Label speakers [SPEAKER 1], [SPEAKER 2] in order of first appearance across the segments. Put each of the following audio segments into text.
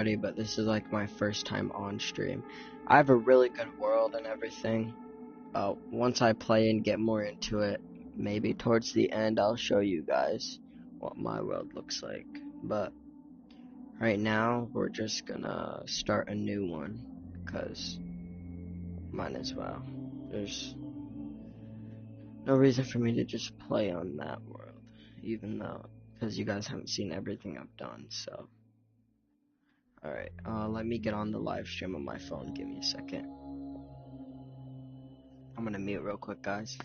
[SPEAKER 1] already, but this is like my first time on stream. I have a really good world and everything. Once I play and get more into it, maybe towards the end I'll show you guys what my world looks like. But right now we're just gonna start a new one, cause might as well. There's no reason for me to just play on that world, even though, because you guys haven't seen everything I've done, so. Alright, let me get on the live stream on my phone. Give me a second. I'm gonna mute real quick, guys.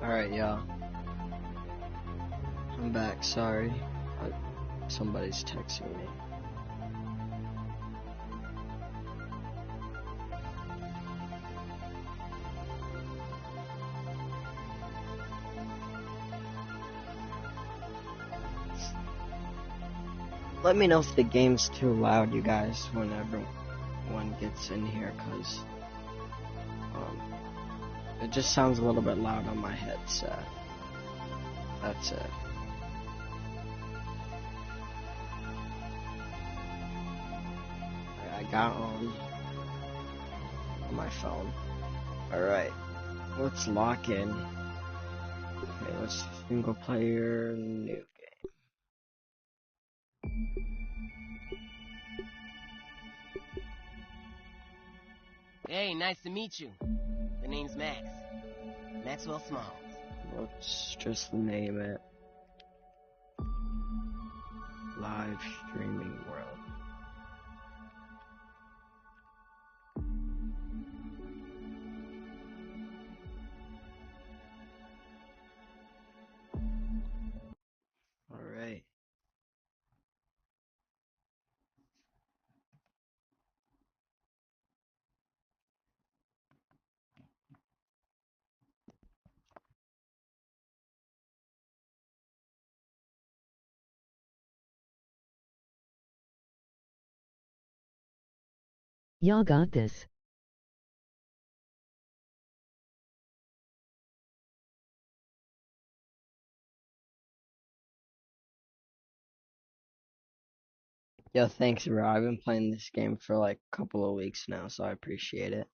[SPEAKER 1] Alright, y'all. I'm back, sorry. Somebody's texting me. Let me know if the game's too loud, you guys, when everyone gets in here, cause it just sounds a little bit loud on my headset. That's it. I got on my phone. Alright, let's lock in. Okay, let's single player new game.
[SPEAKER 2] Hey, nice to meet you. The name's Max. Maxwell Smalls.
[SPEAKER 1] Let's just name it Live Streaming World. Alright.
[SPEAKER 3] Y'all got this.
[SPEAKER 1] Yo, thanks, bro. I've been playing this game for like a couple of weeks now, so I appreciate it.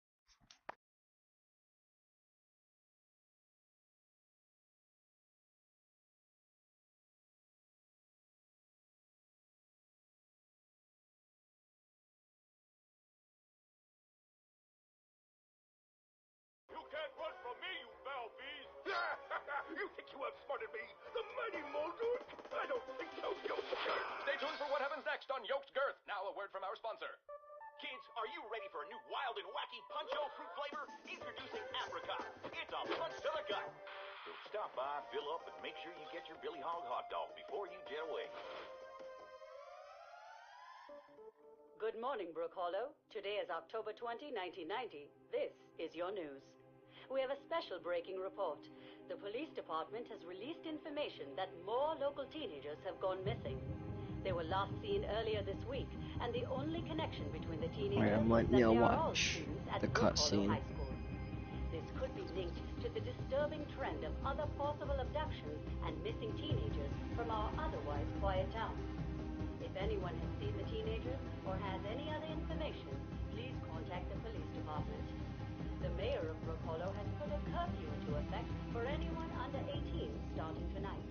[SPEAKER 4] You can't run from me, you foul beast! You think you outsmarted me? The mighty Muldoon? I don't think so, Yoked Girth! Stay tuned for what happens next on Yoked Girth. Now a word from our sponsor. Kids, are you ready for a new wild and wacky puncho fruit flavor? Introducing Apricot. It's a punch to the gut. So stop by, fill up, and make sure you get your Billy Hog hot dog before you jet away.
[SPEAKER 5] Good morning, Brook Hollow. Today is October 20, 1990. This is your news. We have a special breaking report. The police department has released information that more local teenagers have gone missing. They were last seen earlier this week, and the only connection between the teenagers
[SPEAKER 1] I'm
[SPEAKER 5] is
[SPEAKER 1] letting
[SPEAKER 5] that
[SPEAKER 1] you
[SPEAKER 5] they are all
[SPEAKER 1] watch
[SPEAKER 5] students at
[SPEAKER 1] the
[SPEAKER 5] Brook Hollow
[SPEAKER 1] cutscene.
[SPEAKER 5] High School. This could be linked to the disturbing trend of other possible abductions and missing teenagers from our otherwise quiet town. If anyone has seen the teenagers or has any other information, please contact the police department. The mayor of Brook Hollow has put a curfew into effect for anyone under 18 starting tonight.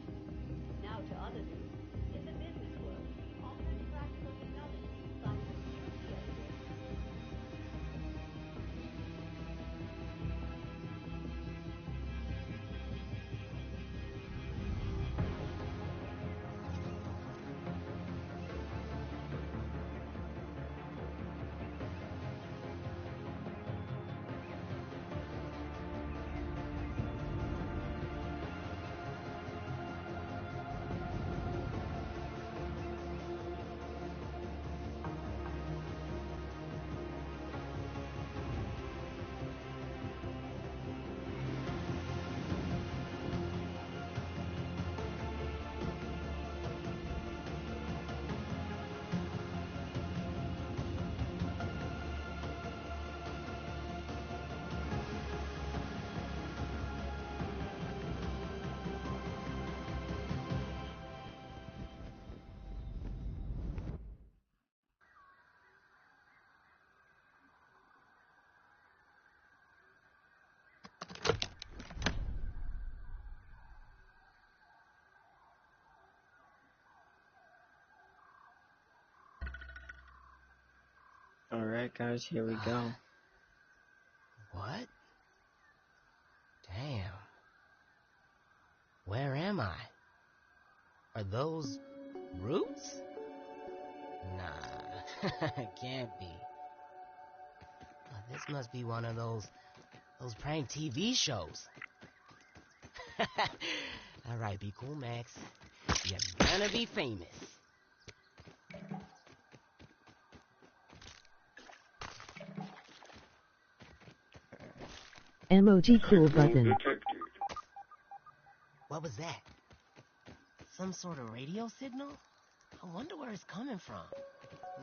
[SPEAKER 5] Now to other news. In the business world, Altered Practical Technology signed a security agreement.
[SPEAKER 1] Alright guys, here we go.
[SPEAKER 2] What? Damn. Where am I? Are those roots? Nah, can't be. This must be one of those prank TV shows. Alright, be cool, Max. You're gonna be famous.
[SPEAKER 3] emoji cool button.
[SPEAKER 2] What was that? Some sort of radio signal? I wonder where it's coming from.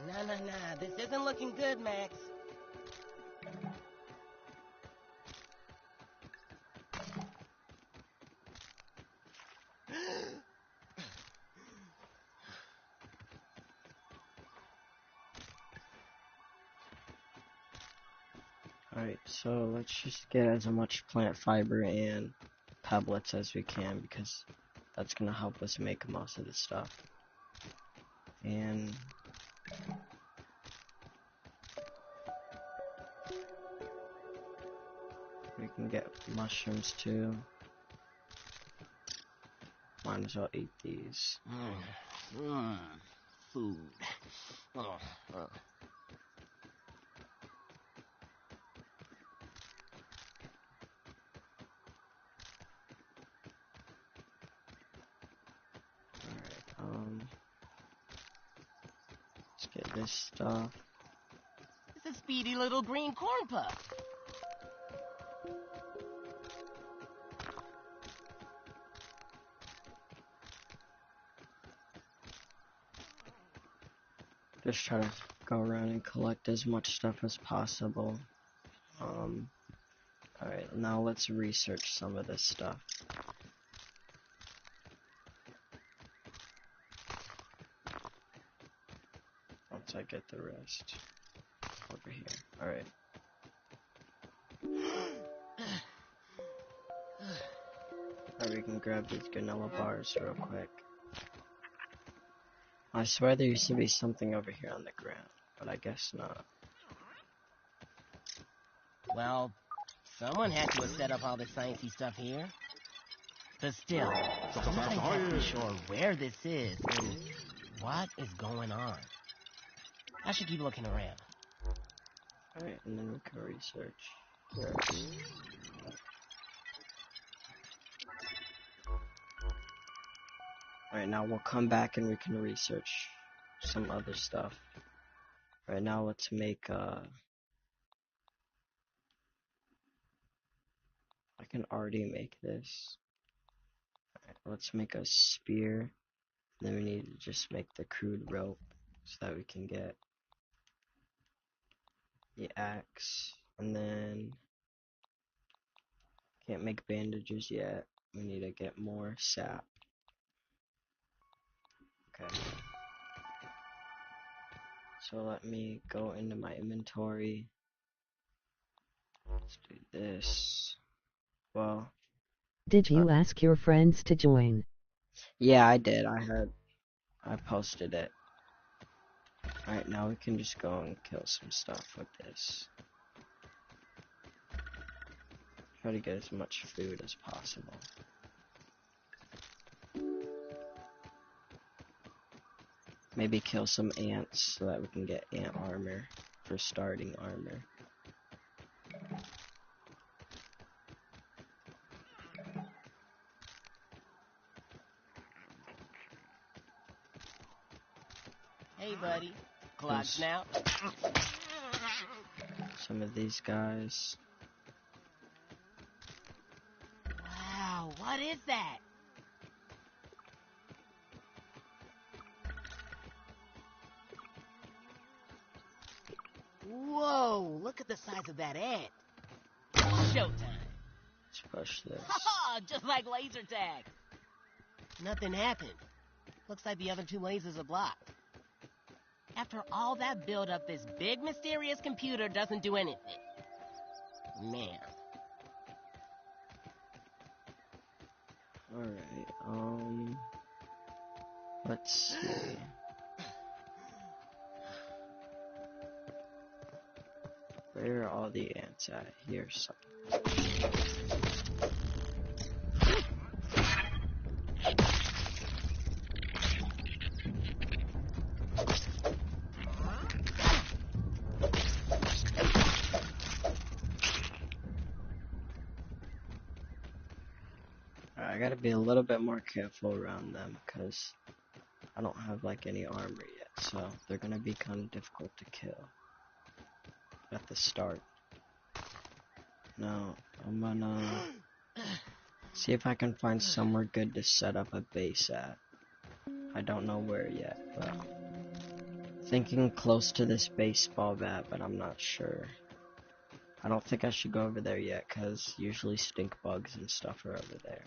[SPEAKER 2] Nah, this isn't looking good, Max.
[SPEAKER 1] Alright, so let's just get as much plant fiber and pebblets as we can, because that's gonna help us make most of the stuff. And we can get mushrooms too. Might as well eat these.
[SPEAKER 2] Food. Oh.
[SPEAKER 1] Let's get this stuff.
[SPEAKER 2] It's a speedy little green corn puff.
[SPEAKER 1] Just try to go around and collect as much stuff as possible. Alright, now let's research some of this stuff. Once I get the rest over here. Alright. Alright, we can grab these granola bars real quick. I swear there used to be something over here on the ground, but I guess not.
[SPEAKER 2] Well, someone had to have set up all this sciencey stuff here. But still, I'm not exactly sure where this is and what is going on. I should keep looking around.
[SPEAKER 1] Alright, and then we can research this. Alright, now we'll come back and we can research some other stuff. Right now, let's make I can already make this. Alright, let's make a spear. Then we need to just make the crude rope so that we can get the axe. And then can't make bandages yet. We need to get more sap. Okay. So let me go into my inventory. Let's do this. Well,
[SPEAKER 3] Did you ask your friends to join?
[SPEAKER 1] yeah, I did. I posted it. Alright, now we can just go and kill some stuff with this. Try to get as much food as possible. Maybe kill some ants so that we can get ant armor for starting armor.
[SPEAKER 2] Hey, buddy. Clock's now.
[SPEAKER 1] Some of these guys.
[SPEAKER 2] Wow, what is that? Whoa, look at the size of that ant. Showtime.
[SPEAKER 1] Let's push this.
[SPEAKER 2] Haha, just like laser tag. Nothing happened. Looks like the other two lasers are blocked. After all that build-up, this big mysterious computer doesn't do anything. Man.
[SPEAKER 1] Alright, let's see. Where are all the ants at? Here's some. I gotta be a little bit more careful around them because I don't have like any armor yet, so they're gonna be kind of difficult to kill at the start. Now I'm gonna see if I can find somewhere good to set up a base at. I don't know where yet, but thinking close to this baseball bat, but I'm not sure. I don't think I should go over there yet because usually stink bugs and stuff are over there.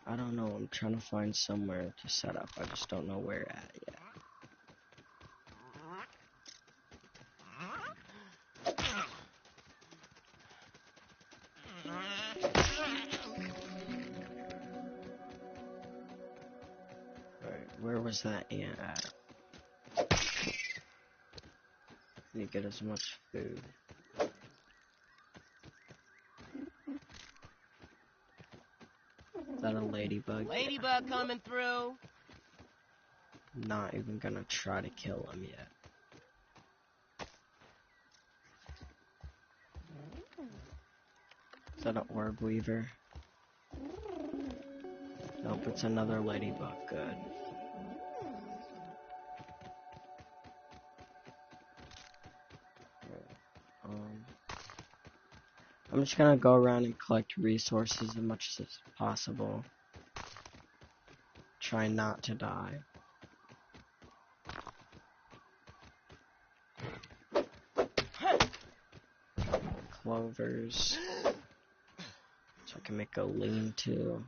[SPEAKER 1] I don't know, I'm trying to find somewhere to set up, I just don't know where at yet. Alright, where was that ant at? Need to get as much food. Is that a ladybug?
[SPEAKER 2] Ladybug coming through.
[SPEAKER 1] Not even gonna try to kill him yet. Is that an orb weaver? Nope, it's another ladybug. Good. I'm just gonna go around and collect resources as much as possible. Try not to die. Clovers. So I can make a lean-to.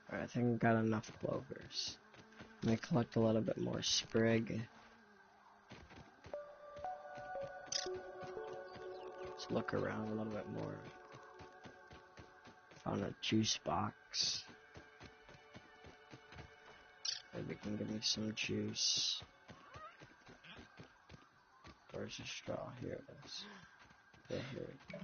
[SPEAKER 1] I think I got enough clovers. I'm gonna collect a little bit more sprig. Let's look around a little bit more. Found a juice box. Maybe it can give me some juice. Where's the straw? Here it is. Yeah, here we go.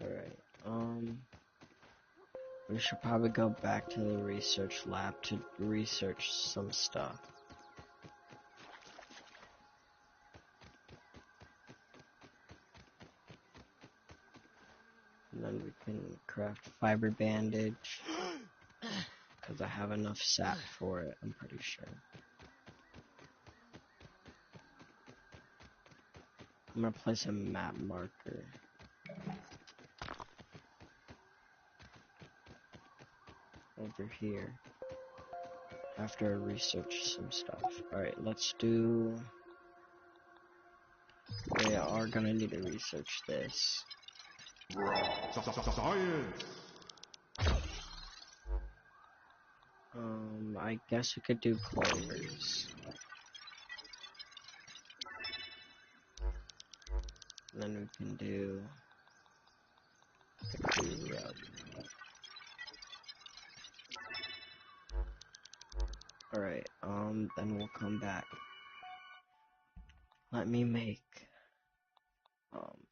[SPEAKER 1] Alright, we should probably go back to the research lab to research some stuff. And then we can craft fiber bandage. Because I have enough sap for it, I'm pretty sure. I'm gonna place a map marker. Over here. After I research some stuff. Alright, let's do... We are gonna need to research this.
[SPEAKER 4] Science!
[SPEAKER 1] I guess we could do clovers. And then we can do rub. Alright, then we'll come back. Let me make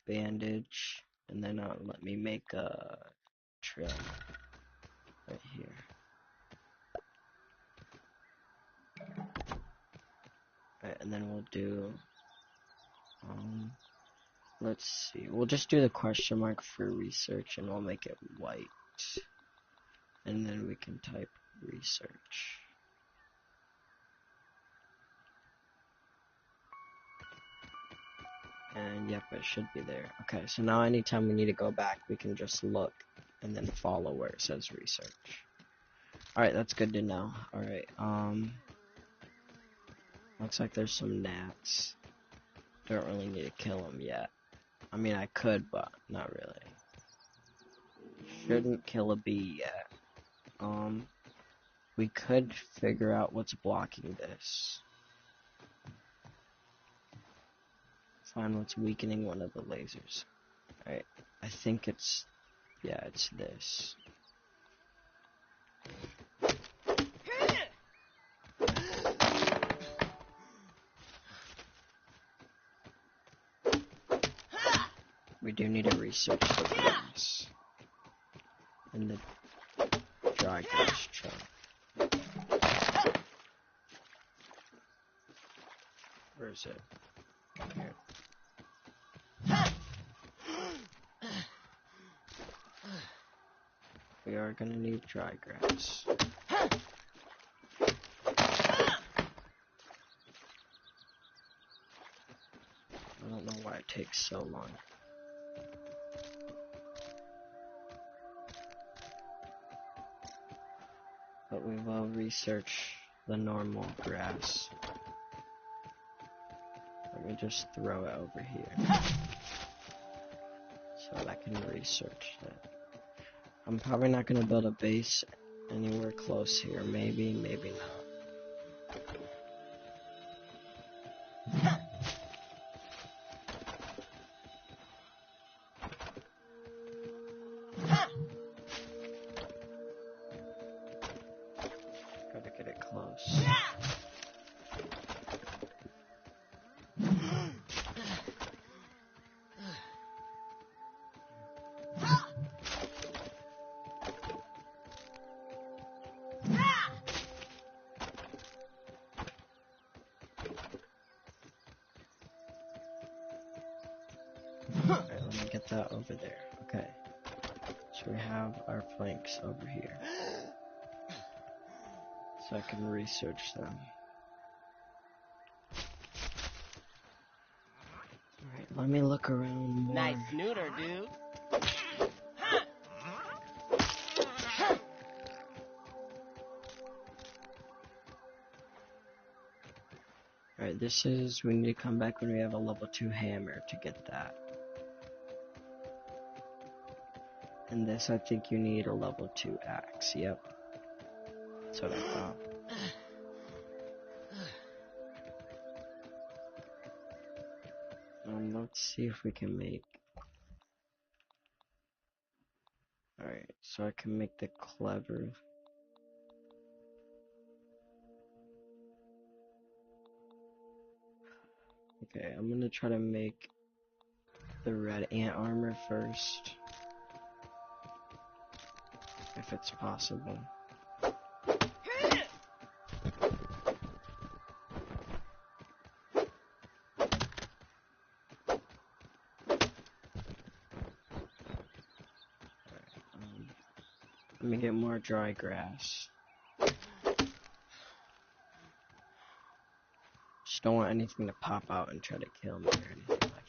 [SPEAKER 1] bandage, and then let me make a trim right here. Alright, and then we'll do let's see, we'll just do the question mark for research and we'll make it white. And then we can type research. And yep, it should be there. Okay, so now anytime we need to go back, we can just look and then follow where it says research. Alright, that's good to know. Alright, looks like there's some gnats. Don't really need to kill them yet. I mean, I could, but not really. Shouldn't kill a bee yet. We could figure out what's blocking this. Find what's weakening one of the lasers. Alright, I think it's... yeah, it's this. We do need to research the grass. And the dry grass trunk. Where is it? Here. We are gonna need dry grass. I don't know why it takes so long. But we will research the normal grass. Let me just throw it over here. So that I can research that. I'm probably not going to build a base anywhere close here. Maybe, maybe not. Gotta get it close. Alright, let me get that over there. Okay. So we have our planks over here. So I can research them. Alright, let me look around more.
[SPEAKER 2] Nice snooter, dude.
[SPEAKER 1] Alright, this is, we need to come back when we have a level 2 hammer to get that. And this, I think you need a level 2 axe, yep. That's what I thought. Let's see if we can make... Alright, so I can make the clever... Okay, I'm gonna try to make the red ant armor first. If it's possible. Let me get more dry grass. Just don't want anything to pop out and try to kill me or anything like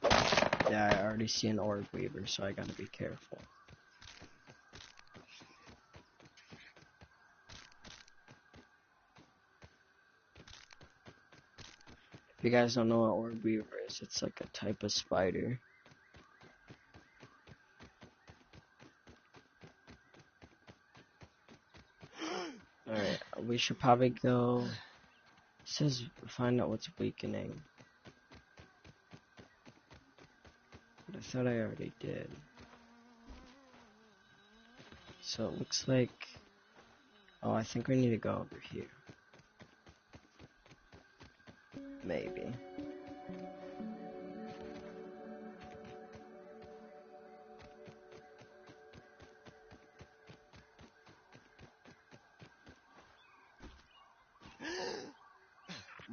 [SPEAKER 1] that. Yeah, I already see an orb weaver, so I gotta be careful. If you guys don't know what orb weaver is, it's like a type of spider. Alright, we should probably go. It says find out what's weakening. But I thought I already did. So it looks like. Oh, I think we need to go over here. Maybe.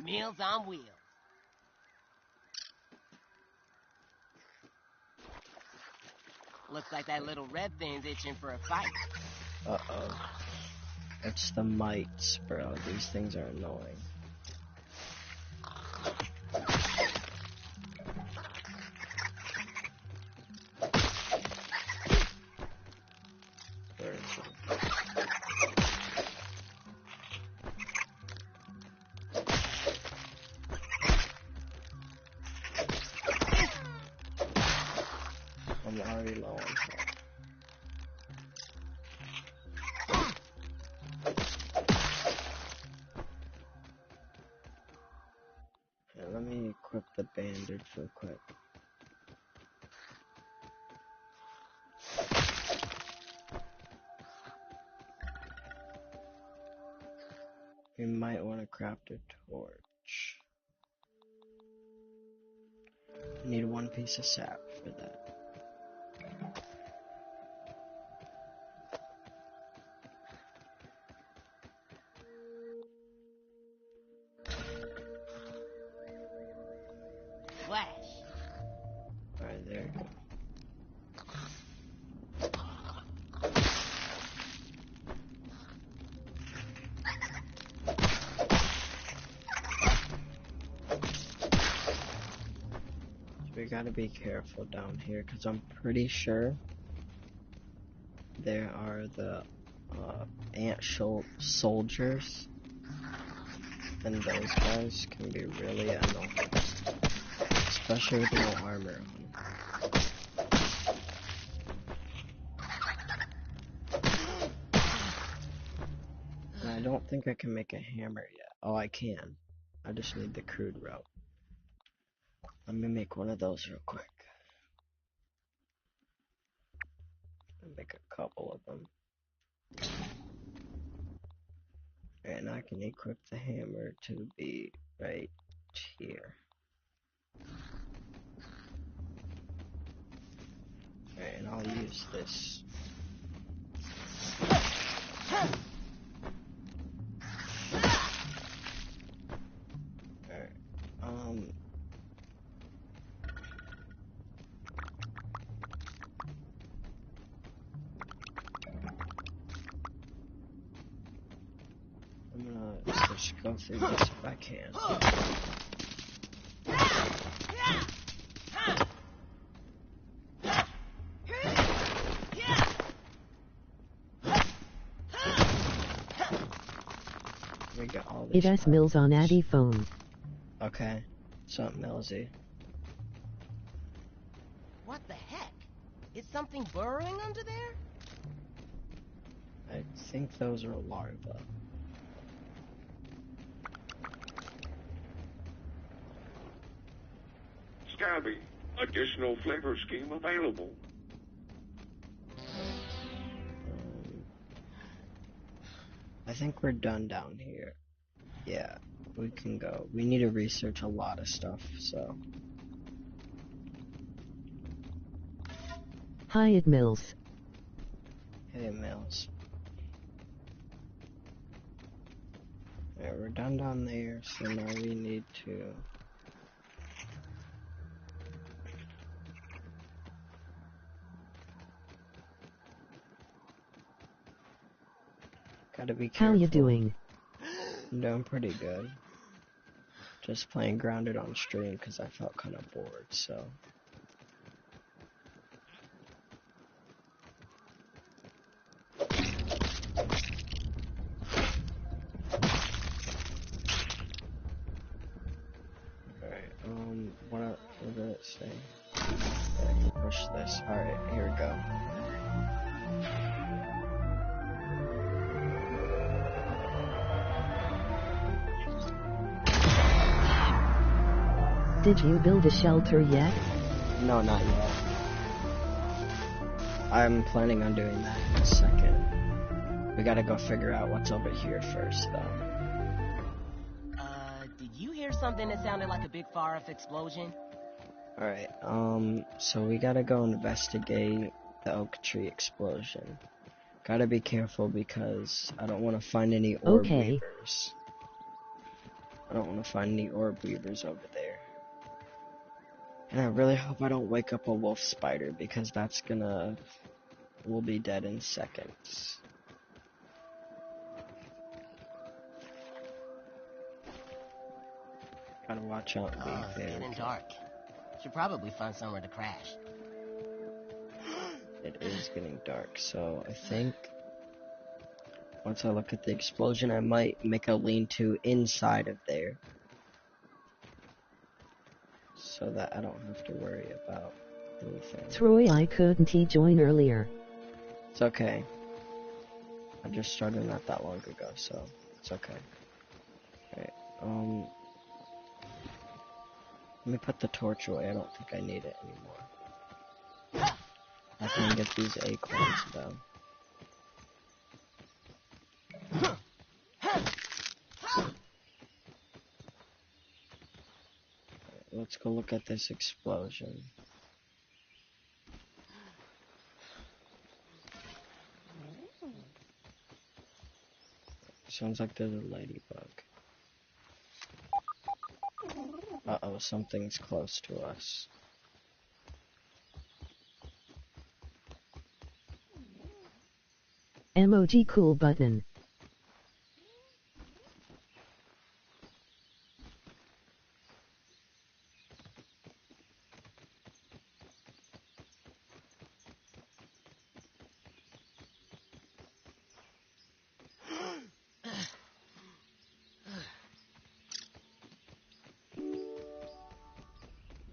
[SPEAKER 2] Meals on wheels. Looks like that little red thing's itching for a fight.
[SPEAKER 1] Uh-oh. It's the mites, bro. These things are annoying. Where is it? I'm already low on health. Okay, let me equip the bandage real quick. We might want to craft a torch. I need one piece of sap for that.
[SPEAKER 2] Flash.
[SPEAKER 1] Alright, there you go. We gotta be careful down here, because I'm pretty sure there are the ant soldiers, and those guys can be really annoying, especially with no armor on. And I don't think I can make a hammer yet. Oh, I can. I just need the crude rope. Let me make one of those real quick. I'll make a couple of them. And I can equip the hammer to be right here. Alright, and I'll use this. Alright, I'm gonna just go through this if I can. We got all
[SPEAKER 3] It
[SPEAKER 1] these
[SPEAKER 3] has Mills on Addy phone.
[SPEAKER 1] Okay. What's up, Millsy?
[SPEAKER 2] What the heck? Is something burrowing under there?
[SPEAKER 1] I think those are larvae.
[SPEAKER 6] Scabby, additional flavor scheme available.
[SPEAKER 1] I think we're done down here. Yeah, we can go. We need to research a lot of stuff, so.
[SPEAKER 3] Hi at Mills.
[SPEAKER 1] Hey, Mills. Alright, we're done down there, so now we need to. Gotta be
[SPEAKER 3] How
[SPEAKER 1] careful.
[SPEAKER 3] you doing?
[SPEAKER 1] I'm doing pretty good. Just playing Grounded on stream because I felt kind of bored, so. Alright, what did it say? Okay, push this. Alright, here we go.
[SPEAKER 3] Did you build a shelter yet?
[SPEAKER 1] No, not yet. I'm planning on doing that in a second. We gotta go figure out what's over here first, though.
[SPEAKER 2] Did you hear something that sounded like a big far-off explosion?
[SPEAKER 1] Alright, so we gotta go investigate the oak tree explosion. Gotta be careful because I don't want to find any orb
[SPEAKER 3] Okay.
[SPEAKER 1] weavers. I don't want to find any orb weavers over there. And I really hope I don't wake up a wolf spider because that's gonna... We'll be dead in seconds. Gotta watch out and
[SPEAKER 2] Oh,
[SPEAKER 1] be
[SPEAKER 2] it's
[SPEAKER 1] very
[SPEAKER 2] getting dark. Should probably find somewhere to crash.
[SPEAKER 1] It is getting dark, so I think once I look at the explosion, I might make a lean-to inside of there so that I don't have to worry about anything.
[SPEAKER 3] Troy, I couldn't join earlier.
[SPEAKER 1] It's okay. I just started not that long ago, so it's okay. Alright, let me put the torch away. I don't think I need it anymore. I can get these acorns though. Let's go look at this explosion. Sounds like there's a ladybug. Uh-oh, something's close to us.
[SPEAKER 3] Emoji cool button.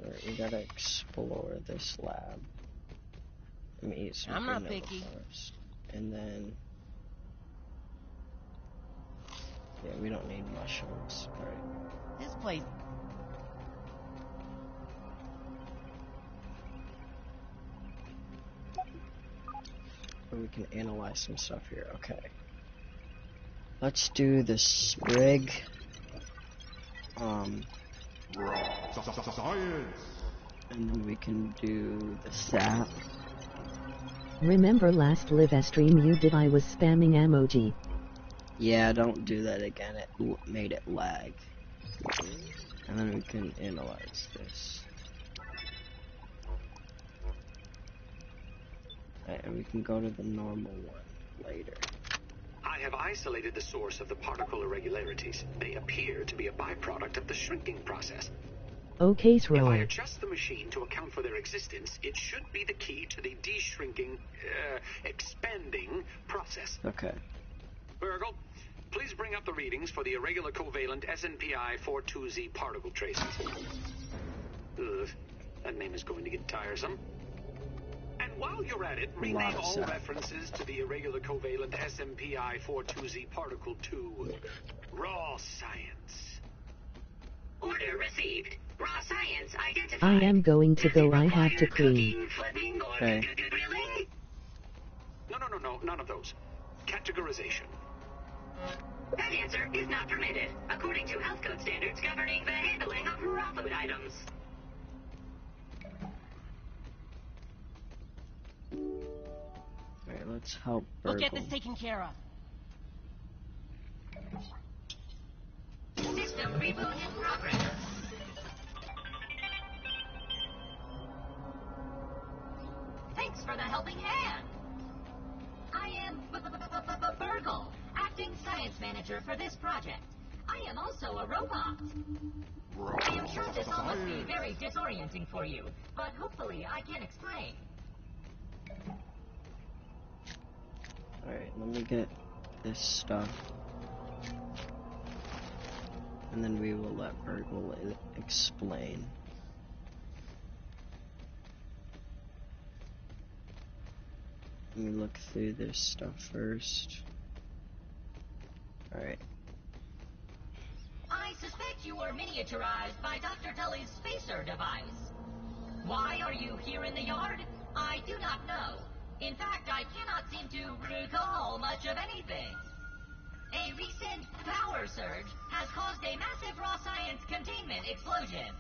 [SPEAKER 1] Alright, we gotta explore this lab. Let me eat some
[SPEAKER 2] I'm not
[SPEAKER 1] granola
[SPEAKER 2] picky.
[SPEAKER 1] first. And then... Yeah, we don't need mushrooms. Alright.
[SPEAKER 2] This place...
[SPEAKER 1] But we can analyze some stuff here. Okay. Let's do the sprig. And then we can do the sap.
[SPEAKER 3] Remember last live stream you did I was spamming emoji.
[SPEAKER 1] Yeah, don't do that again. It made it lag. And then we can analyze this. Alright, and we can go to the normal one later.
[SPEAKER 7] I have isolated the source of the particle irregularities. They appear to be a byproduct of the shrinking process.
[SPEAKER 3] Okay,
[SPEAKER 7] If I
[SPEAKER 3] Troy.
[SPEAKER 7] adjust the machine to account for their existence, it should be the key to the de-shrinking, expanding process.
[SPEAKER 1] Okay.
[SPEAKER 7] Virgil, please bring up the readings for the irregular covalent SNPI 42Z particle traces. Ugh, that name is going to get tiresome. And while you're at it, rename all
[SPEAKER 1] sap.
[SPEAKER 7] references to the irregular covalent SMPI 42Z particle to raw science. Order received. Raw science identified.
[SPEAKER 3] I am going to go. I have to clean.
[SPEAKER 7] Cooking, flipping, or
[SPEAKER 1] Okay.
[SPEAKER 7] grilling? No, none of those. Categorization. That answer is not permitted, according to health code standards governing the handling of raw food items.
[SPEAKER 1] Alright, let's help
[SPEAKER 2] We'll get
[SPEAKER 1] Virgil.
[SPEAKER 2] this taken care of.
[SPEAKER 7] System reboot in progress. Thanks for the helping hand. I am Virgil,
[SPEAKER 8] acting science manager for this project. I am also a robot. I am sure this all must be very disorienting for you, but hopefully I can explain.
[SPEAKER 1] Alright, let me get this stuff. And then we will let Virgil explain. Let me look through this stuff first. Alright.
[SPEAKER 8] I suspect you were miniaturized by Dr. Tully's spacer device. Why are you here in the yard? I do not know. In fact, I cannot seem to recall much of anything. A recent power surge has caused a massive raw science containment explosion.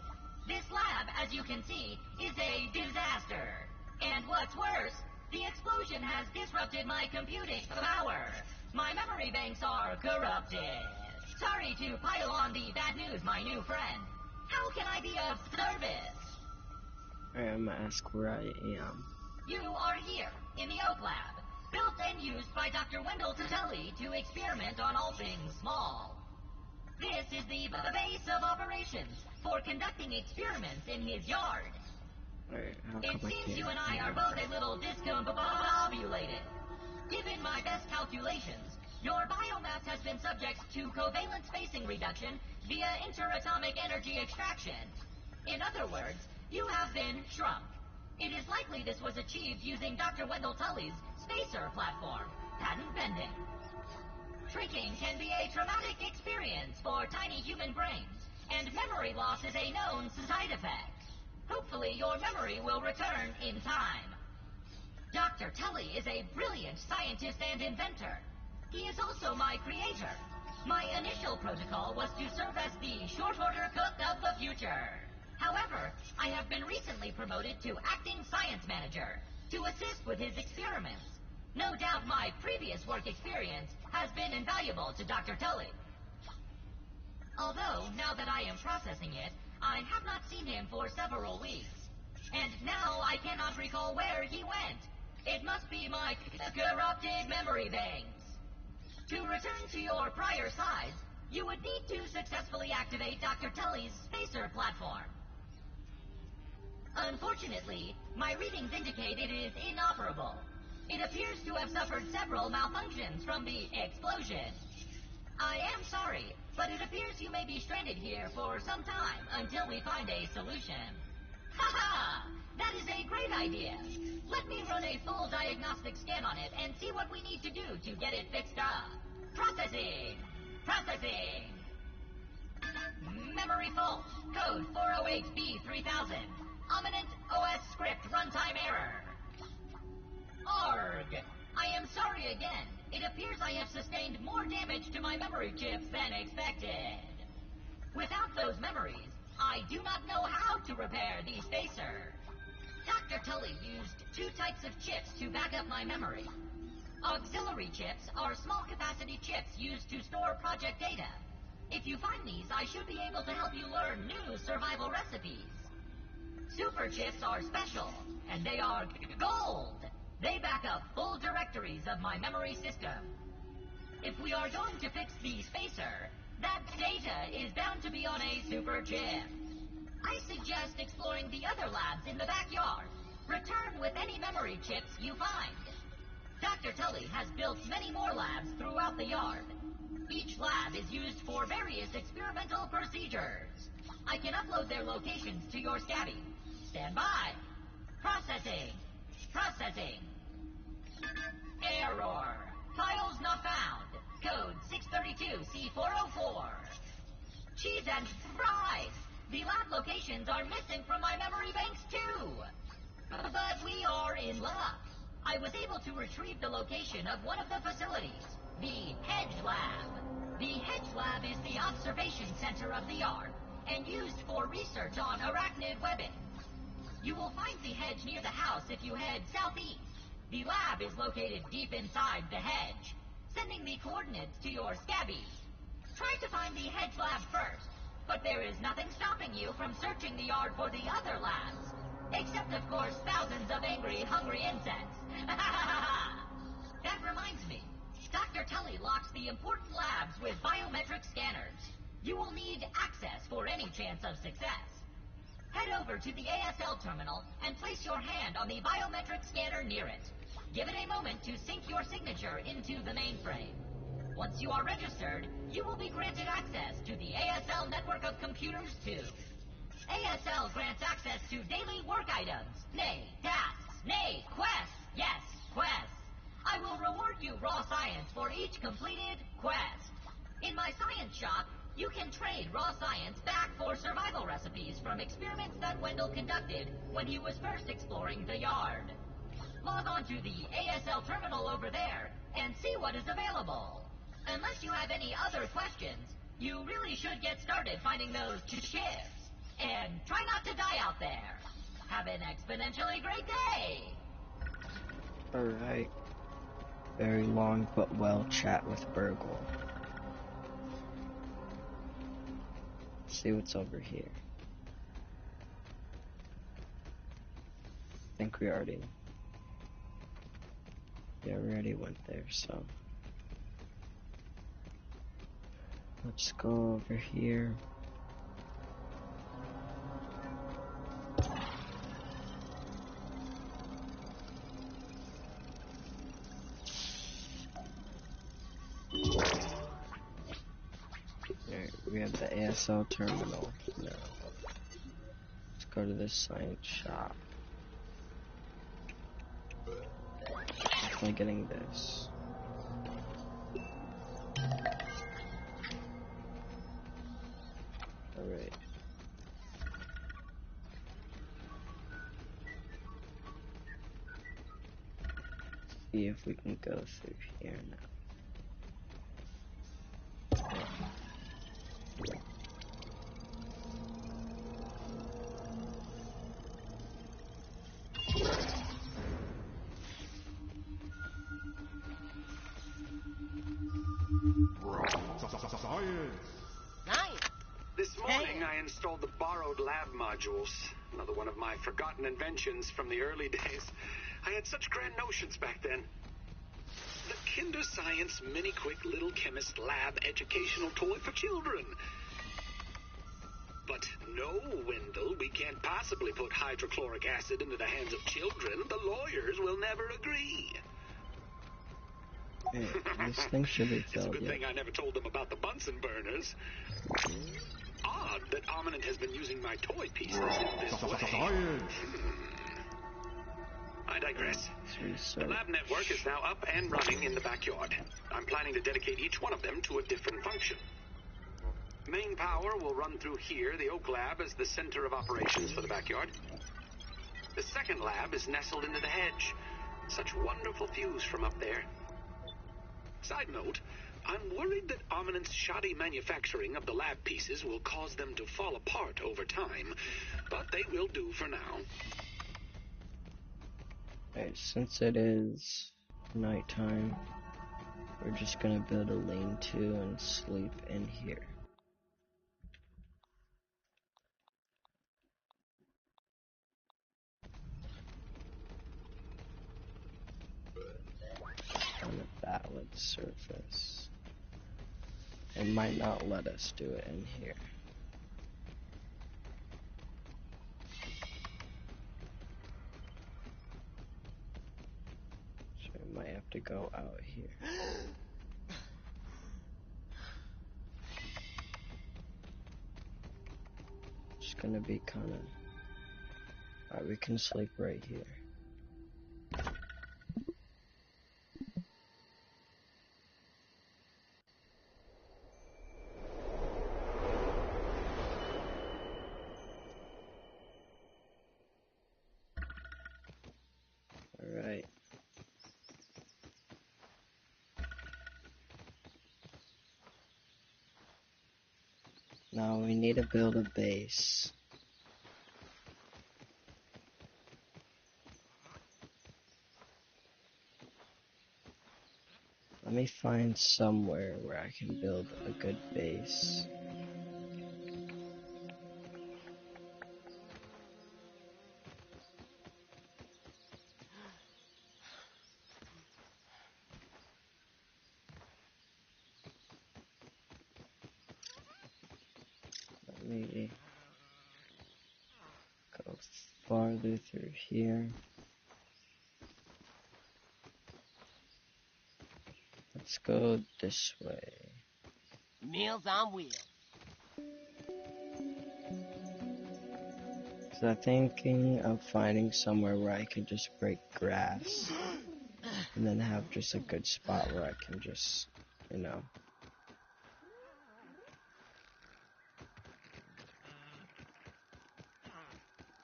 [SPEAKER 8] This lab, as you can see, is a disaster. And what's worse, the explosion has disrupted my computing power. My memory banks are corrupted. Sorry to pile on the bad news, my new friend. How can I be of service?
[SPEAKER 1] Alright, I'm gonna ask where I am.
[SPEAKER 8] You are here, in the Oak Lab, built and used by Dr. Wendell Tully to experiment on all things small. This is the base of operations for conducting experiments in his yard.
[SPEAKER 1] Alright, how
[SPEAKER 8] It
[SPEAKER 1] come I
[SPEAKER 8] seems
[SPEAKER 1] can't?
[SPEAKER 8] you and I are both a little discombobulated. Given my best calculations, your biomass has been subject to covalent spacing reduction via interatomic energy extraction. In other words, you have been shrunk. It is likely this was achieved using Dr. Wendell Tully's spacer platform, patent pending. Shrinking can be a traumatic experience for tiny human brains, and memory loss is a known side effect. Hopefully your memory will return in time. Dr. Tully is a brilliant scientist and inventor. He is also my creator. My initial protocol was to serve as the short order cook of the future. However, I have been recently promoted to acting science manager to assist with his experiments. No doubt my previous work experience has been invaluable to Dr. Tully. Although, now that I am processing it, I have not seen him for several weeks. And now I cannot recall where he went. It must be my corrupted memory banks. To return to your prior size, you would need to successfully activate Dr. Tully's spacer platform. Unfortunately, my readings indicate it is inoperable. It appears to have suffered several malfunctions from the explosion. I am sorry, but it appears you may be stranded here for some time until we find a solution. Ha-ha! That is a great idea. Let me run a full diagnostic scan on it and see what we need to do to get it fixed up. Processing! Processing! Memory fault. Code 408B3000. Ominent OS script runtime error. Arg! I am sorry again. It appears I have sustained more damage to my memory chips than expected. Without those memories, I do not know how to repair the spacer. Dr. Tully used two types of chips to back up my memory. Auxiliary chips are small capacity chips used to store project data. If you find these, I should be able to help you learn new survival recipes. Super chips are special, and they are gold. They back up full directories of my memory system. If we are going to fix the spacer, that data is bound to be on a super chip. I suggest exploring the other labs in the backyard. Return with any memory chips you find. Dr. Tully has built many more labs throughout the yard. Each lab is used for various experimental procedures. I can upload their locations to your Scabby. Stand by. Processing. Processing. Error. Files not found. Code 632C404. Cheese and fries. The lab locations are missing from my memory banks too. But we are in luck. I was able to retrieve the location of one of the facilities, the Hedge Lab. The Hedge Lab is the observation center of the yard and used for research on arachnid webbing. You will find the hedge near the house if you head southeast. The lab is located deep inside the hedge, sending the coordinates to your Scabby. Try to find the Hedge Lab first, but there is nothing stopping you from searching the yard for the other labs. Except, of course, thousands of angry, hungry insects. That reminds me. Dr. Tully locks the important labs with biometric scanners. You will need access for any chance of success. Head over to the ASL terminal and place your hand on the biometric scanner near it. Give it a moment to sync your signature into the mainframe. Once you are registered, you will be granted access to the ASL network of computers too. ASL grants access to daily work items, nay, tasks, nay, quests. Yes, quests. I will reward you raw science for each completed quest. In my science shop, you can trade raw science back for survival recipes from experiments that Wendell conducted when he was first exploring the yard. Log on to the ASL terminal over there and see what is available. Unless you have any other questions, you really should get started finding those chips. And try not to die out there. Have an exponentially great day!
[SPEAKER 1] Alright. Very long but well chat with Burgle. Let's see what's over here. I think we already went there, so let's go over here. We have the ASL terminal now. Let's go to this science shop. Definitely getting this. Alright. See if we can go through here now.
[SPEAKER 7] This morning, I installed the borrowed lab modules. Another one of my forgotten inventions from the early days. I had such grand notions back then. The Kinder Science Mini Quick Little Chemist Lab educational toy for children. But no, Wendell, we can't possibly put hydrochloric acid into the hands of children. The lawyers will never agree.
[SPEAKER 1] Hey, this thing should be
[SPEAKER 7] It's a
[SPEAKER 1] filled
[SPEAKER 7] good
[SPEAKER 1] yet.
[SPEAKER 7] thing I never told them about the Bunsen burners. Odd that Ominent has been using my toy pieces in this way. I digress. The lab network is now up and running in the backyard. I'm planning to dedicate each one of them to a different function. Main power will run through here. The Oak Lab is the center of operations for the backyard. The second lab is nestled into the hedge. Such wonderful views from up there. Side note, I'm worried that Ominent's shoddy manufacturing of the lab pieces will cause them to fall apart over time, but they will do for now.
[SPEAKER 1] Alright, since it is nighttime, we're just gonna build a lean-to and sleep in here. On a valid surface. It might not let us do it in here. So we might have to go out here. It's gonna be kinda... Alright, we can sleep right here. Alright. Now we need to build a base. Let me find somewhere where I can build a good base. we go farther through here. Let's go this way.
[SPEAKER 2] Meals on wheels.
[SPEAKER 1] So I'm thinking of finding somewhere where I can just break grass. And then have just a good spot where I can just, you know.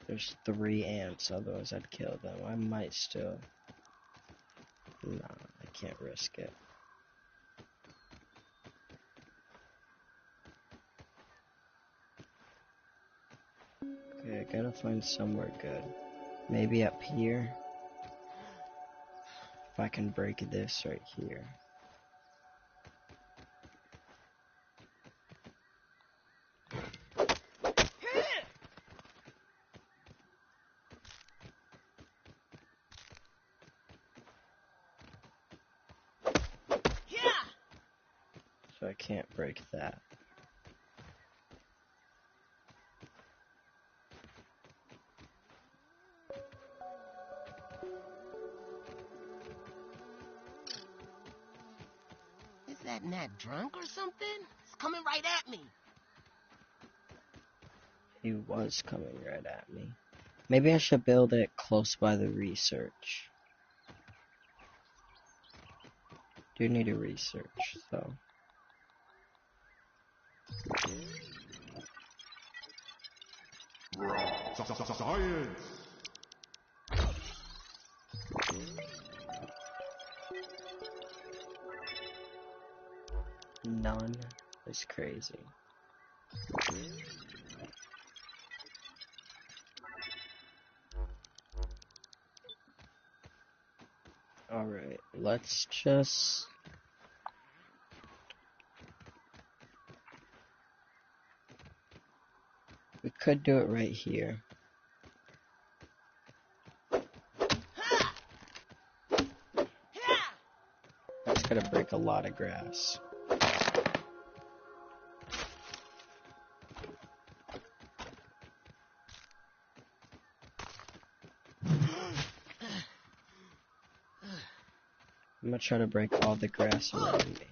[SPEAKER 1] There's 3 ants, otherwise I'd kill them. I might still. Nah, I can't risk it. Okay, I gotta find somewhere good. Maybe up here. If I can break this right here. So I can't break that.
[SPEAKER 2] Is that Nat drunk or something? It's coming right at me.
[SPEAKER 1] He was coming right at me. Maybe I should build it close by the research. Do need to research, so.
[SPEAKER 4] Science!
[SPEAKER 1] None is crazy. Alright, let's just... We could do it right here. That's gonna break a lot of grass. I'm gonna try to break all the grass around me.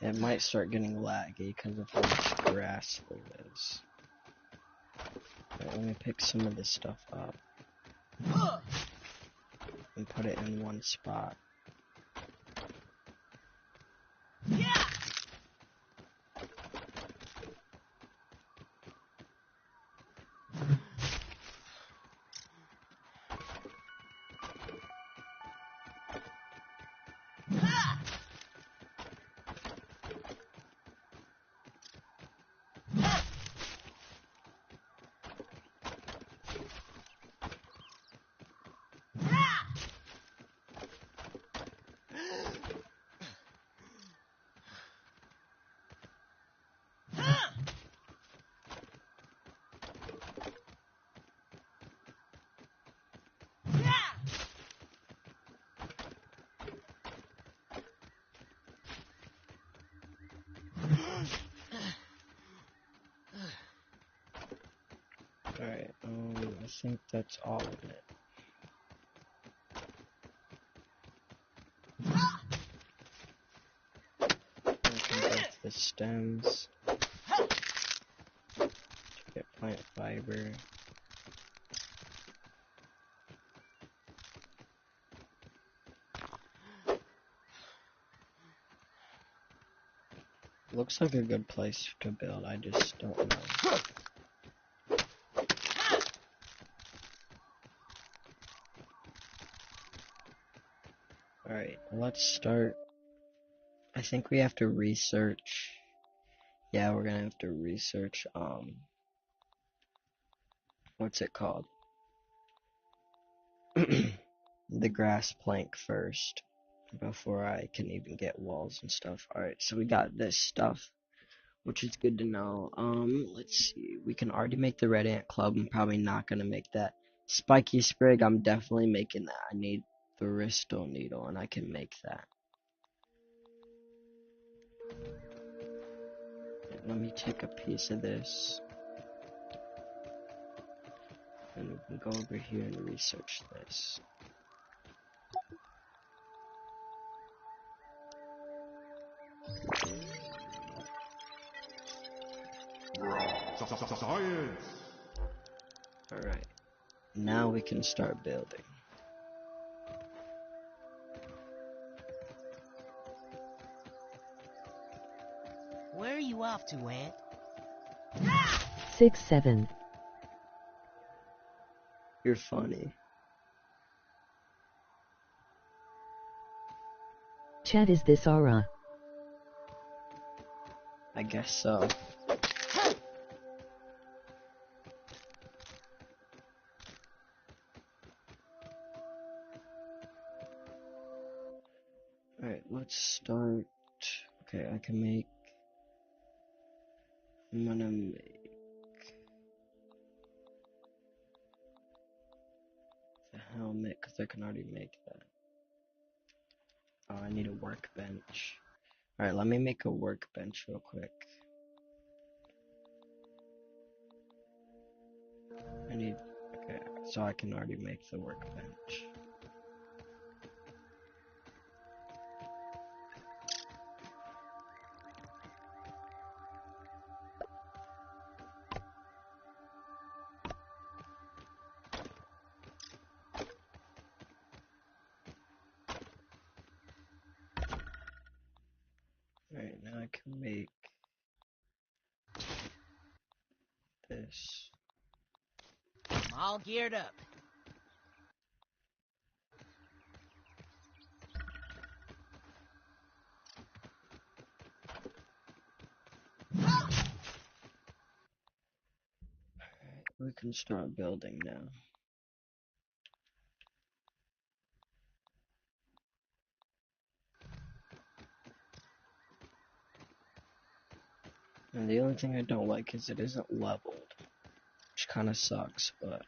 [SPEAKER 1] It might start getting laggy because of how much grass there is. Alright, let me pick some of this stuff up and put it in one spot. Alright, I think that's all of it. I can break the stems to get plant fiber. Looks like a good place to build, I just don't know. Alright, let's start. I think we have to research. Yeah, we're gonna have to research, what's it called? The grass plank first, before I can even get walls and stuff. Alright, so we got this stuff, which is good to know. Let's see. We can already make the Red Ant Club. I'm probably not gonna make that. Spiky Sprig, I'm definitely making that. I need the Bristol Needle, and I can make that. Let me take a piece of this. And we can go over here and research this.
[SPEAKER 4] Science!
[SPEAKER 1] Alright. Now we can start building.
[SPEAKER 2] Where are you off to, Ant?
[SPEAKER 3] 6-7.
[SPEAKER 1] You're funny.
[SPEAKER 3] Chat, is this Aura?
[SPEAKER 1] I guess so. Alright, let's start. Okay, I can make. I'm gonna make the helmet because I can already make that. Oh, I need a workbench. Alright, let me make a workbench real quick. Okay, so I can already make the workbench. Alright, now I can make this.
[SPEAKER 2] I'm all geared up.
[SPEAKER 1] We can start building now. And the only thing I don't like is it isn't leveled, which kind of sucks, but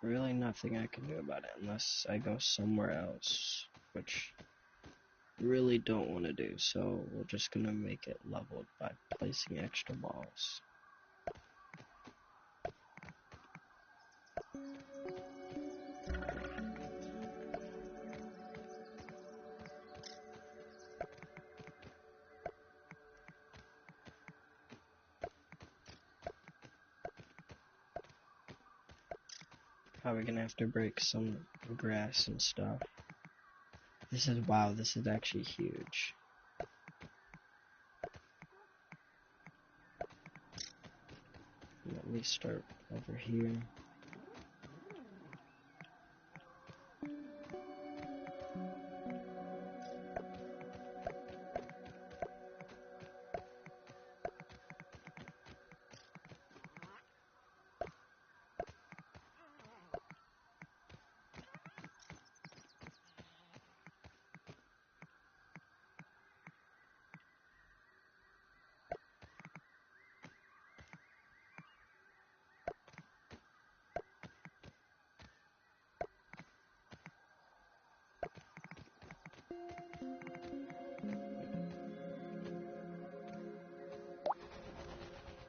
[SPEAKER 1] really nothing I can do about it unless I go somewhere else, which I really don't want to do, so we're just gonna make it leveled by placing extra walls. Probably gonna have to break some grass and stuff. Wow, this is actually huge. Let me start over here.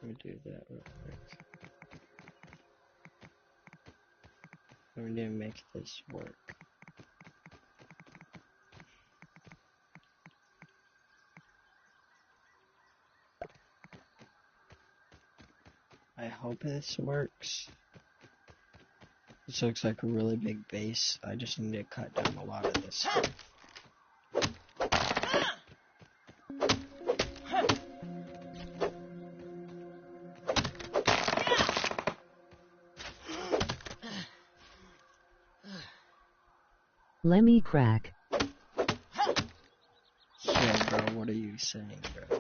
[SPEAKER 1] Let me do that real quick. We need to make this work. I hope this works. This looks like a really big base. I just need to cut down a lot of this stuff.
[SPEAKER 3] Lemmy crack.
[SPEAKER 1] Yeah, bro, what are you saying, bro?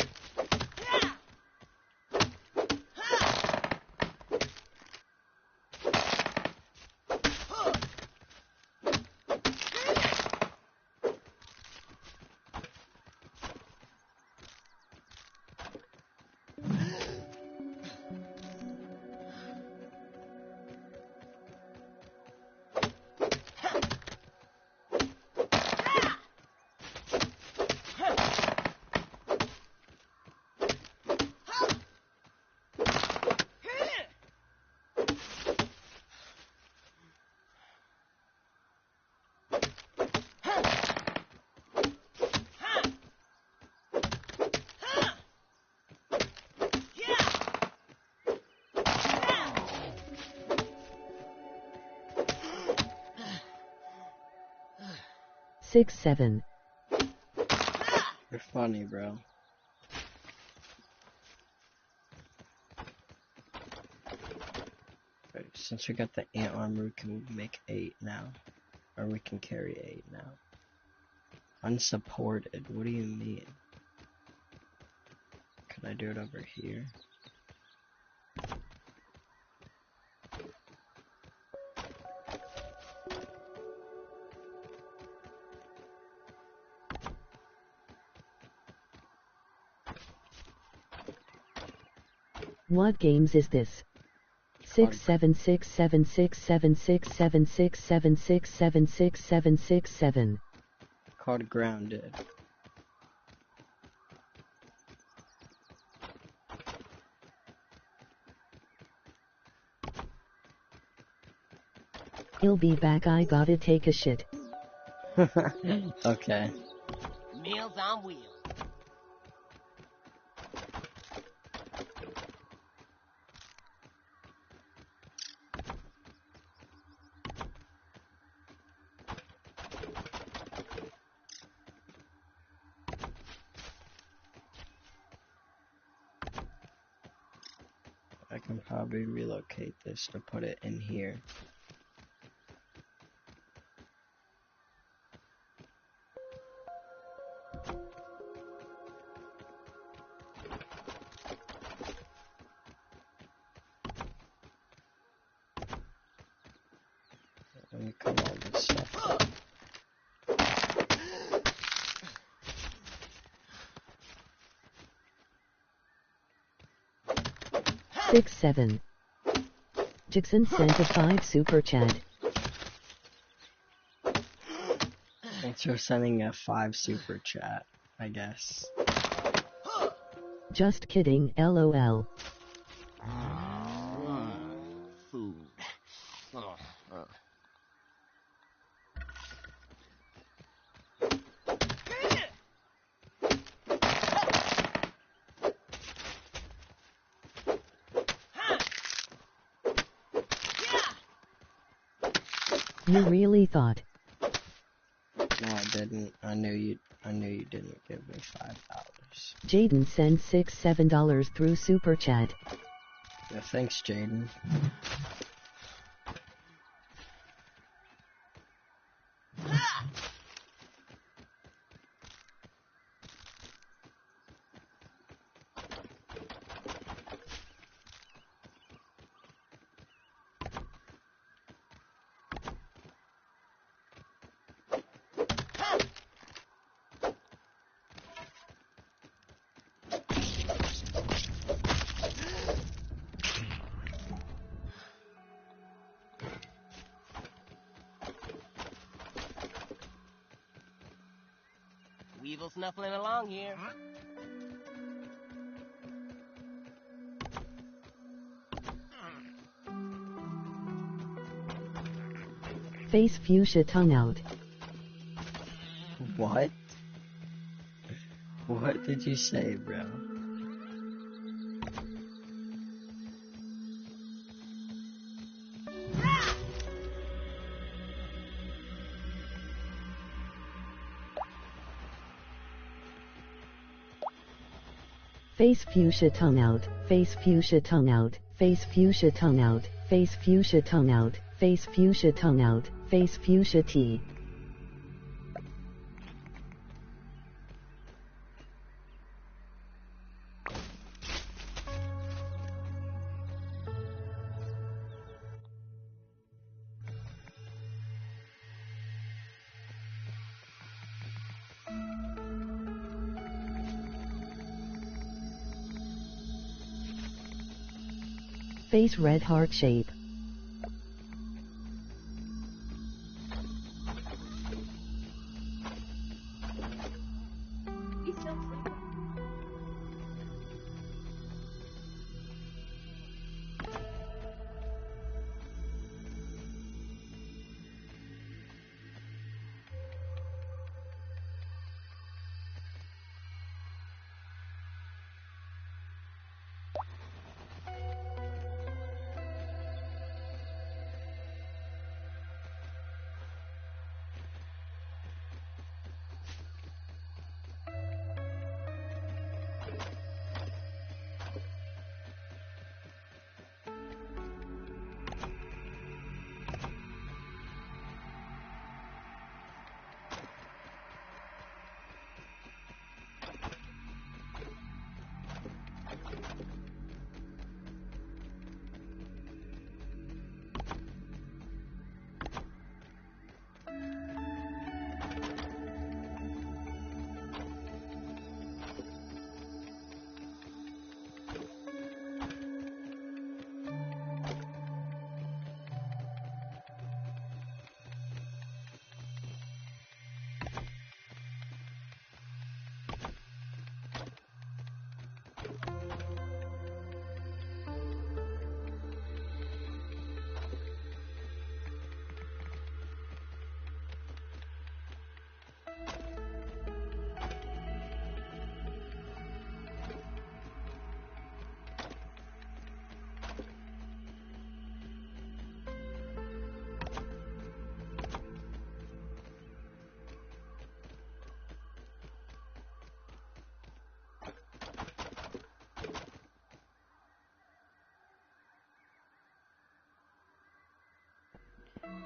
[SPEAKER 3] Six, 7.
[SPEAKER 1] You're funny, bro. Right, since we got the ant armor, we can make 8 now. Or we can carry 8 now. Unsupported, what do you mean? Can I do it over here?
[SPEAKER 3] What games is this? 6 7 6 7 6 7 6 7 6 7 6 7 6 7 6 7.
[SPEAKER 1] Called Grounded.
[SPEAKER 3] He'll be back, I gotta take a shit.
[SPEAKER 1] Okay.
[SPEAKER 2] Meals on wheels.
[SPEAKER 1] I can probably relocate this to put it in here. Let me cut all this stuff up.
[SPEAKER 3] Six, 7. Jackson sent a 5 super chat.
[SPEAKER 1] Thanks for sending a 5 super chat, I guess.
[SPEAKER 3] Just kidding, lol.
[SPEAKER 2] Food.
[SPEAKER 3] You really thought?
[SPEAKER 1] No, I didn't. I knew you didn't give me $5.
[SPEAKER 3] Jaden sent $7 through super chat.
[SPEAKER 1] Yeah, thanks, Jaden.
[SPEAKER 2] Weevil snuffling along here.
[SPEAKER 3] Face fuchsia tongue out.
[SPEAKER 1] What? What did you say, bro?
[SPEAKER 3] Face fuchsia tongue out, face fuchsia tongue out, face fuchsia tongue out, face fuchsia tongue out, face fuchsia tongue out, face fuchsia tea. Face red heart shape.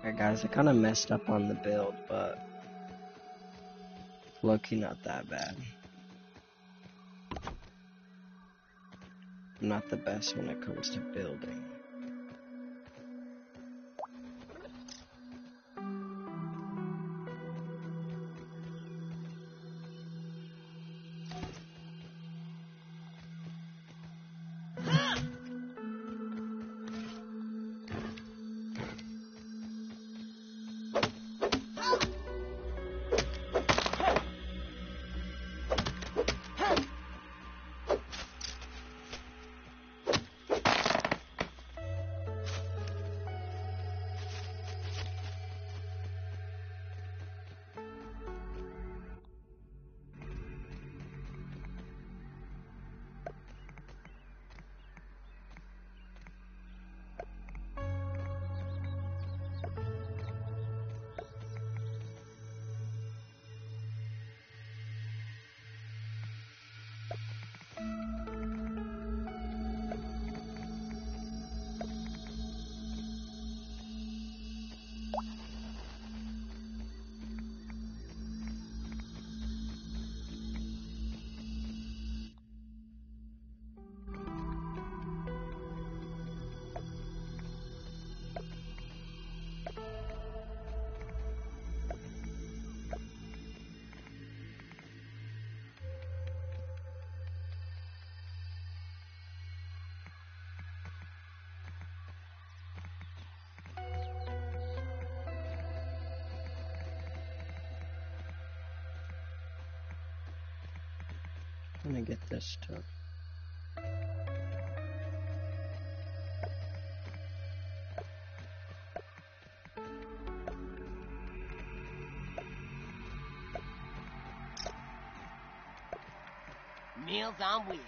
[SPEAKER 1] Alright guys, I kinda messed up on the build, but low-key not that bad. I'm not the best when it comes to building. I'm gonna get this too.
[SPEAKER 2] Meals on wheels.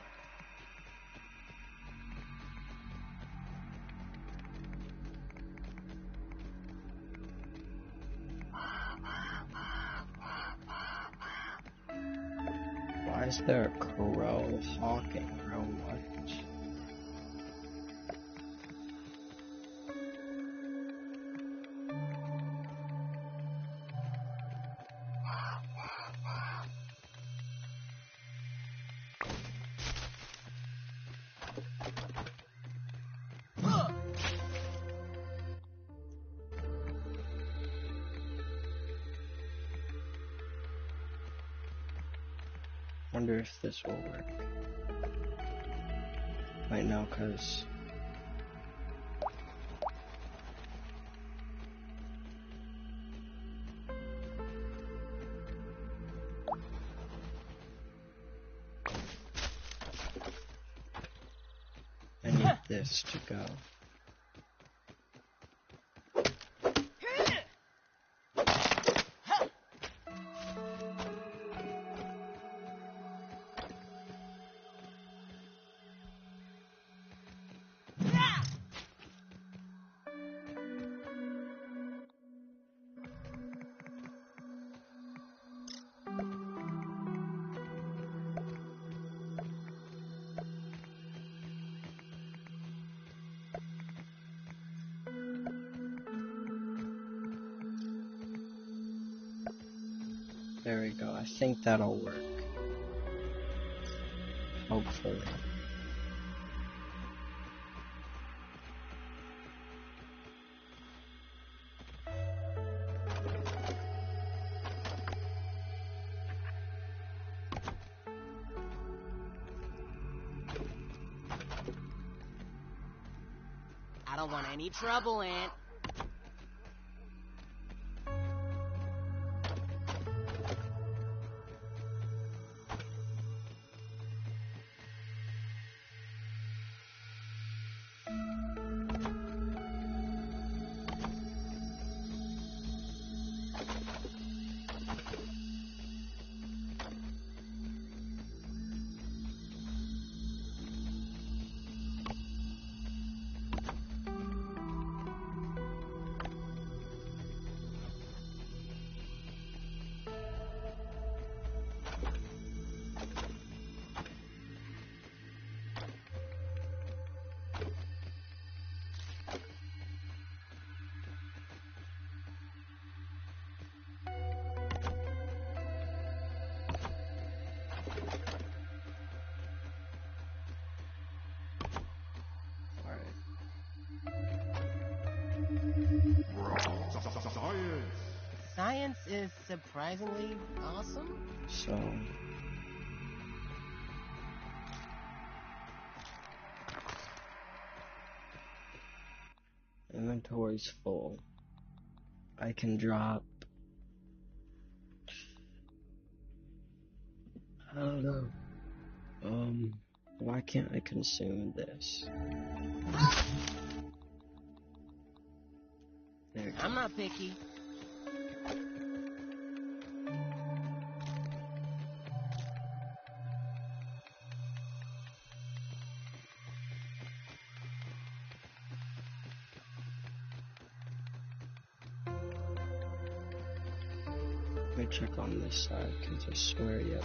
[SPEAKER 1] Why is there a crow hawking real much? Wonder if this will work. Wait, no, cause I need this to go. There we go. I think that'll work. Hopefully.
[SPEAKER 2] I don't want any trouble, Aunt. Science is surprisingly awesome.
[SPEAKER 1] So inventory's full. I can drop, I don't know. Why can't I consume this? There we go.
[SPEAKER 2] I'm not picky.
[SPEAKER 1] Let me check on this side, because I swear, yep.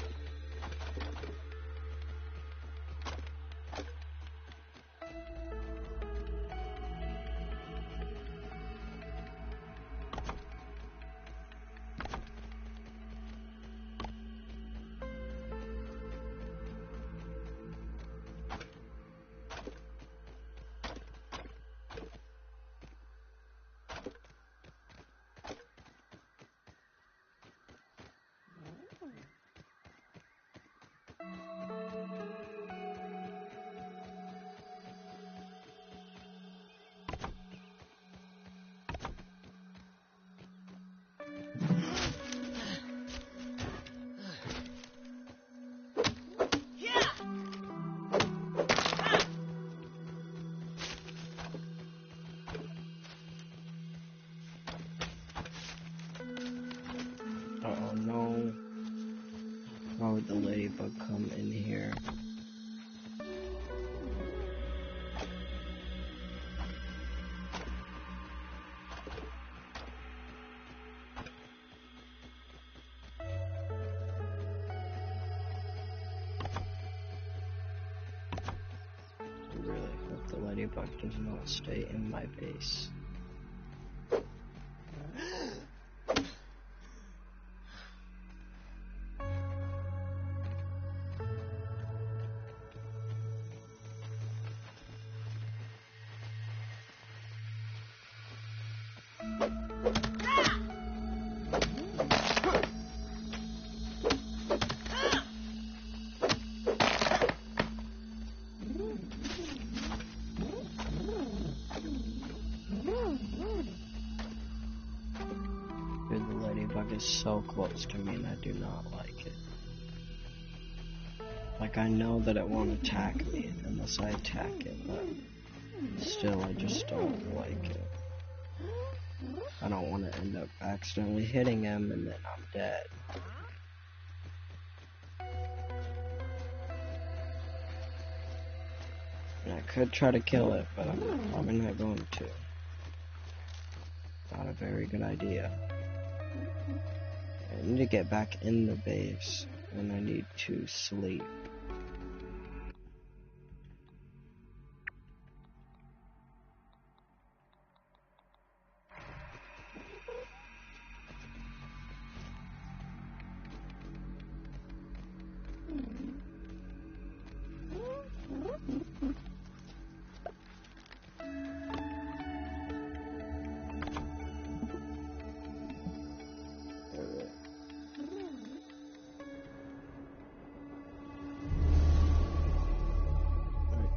[SPEAKER 1] Oh no. Why would the ladybug come in here? I really hope the ladybug does not stay in my base. Dude, the ladybug is so close to me and I do not like it. Like, I know that it won't attack me unless I attack it, but still, I just don't like it. I don't want to end up accidentally hitting him and then I'm dead. And I could try to kill it, but I'm probably not going to. Not a very good idea. I need to get back in the base, and I need to sleep.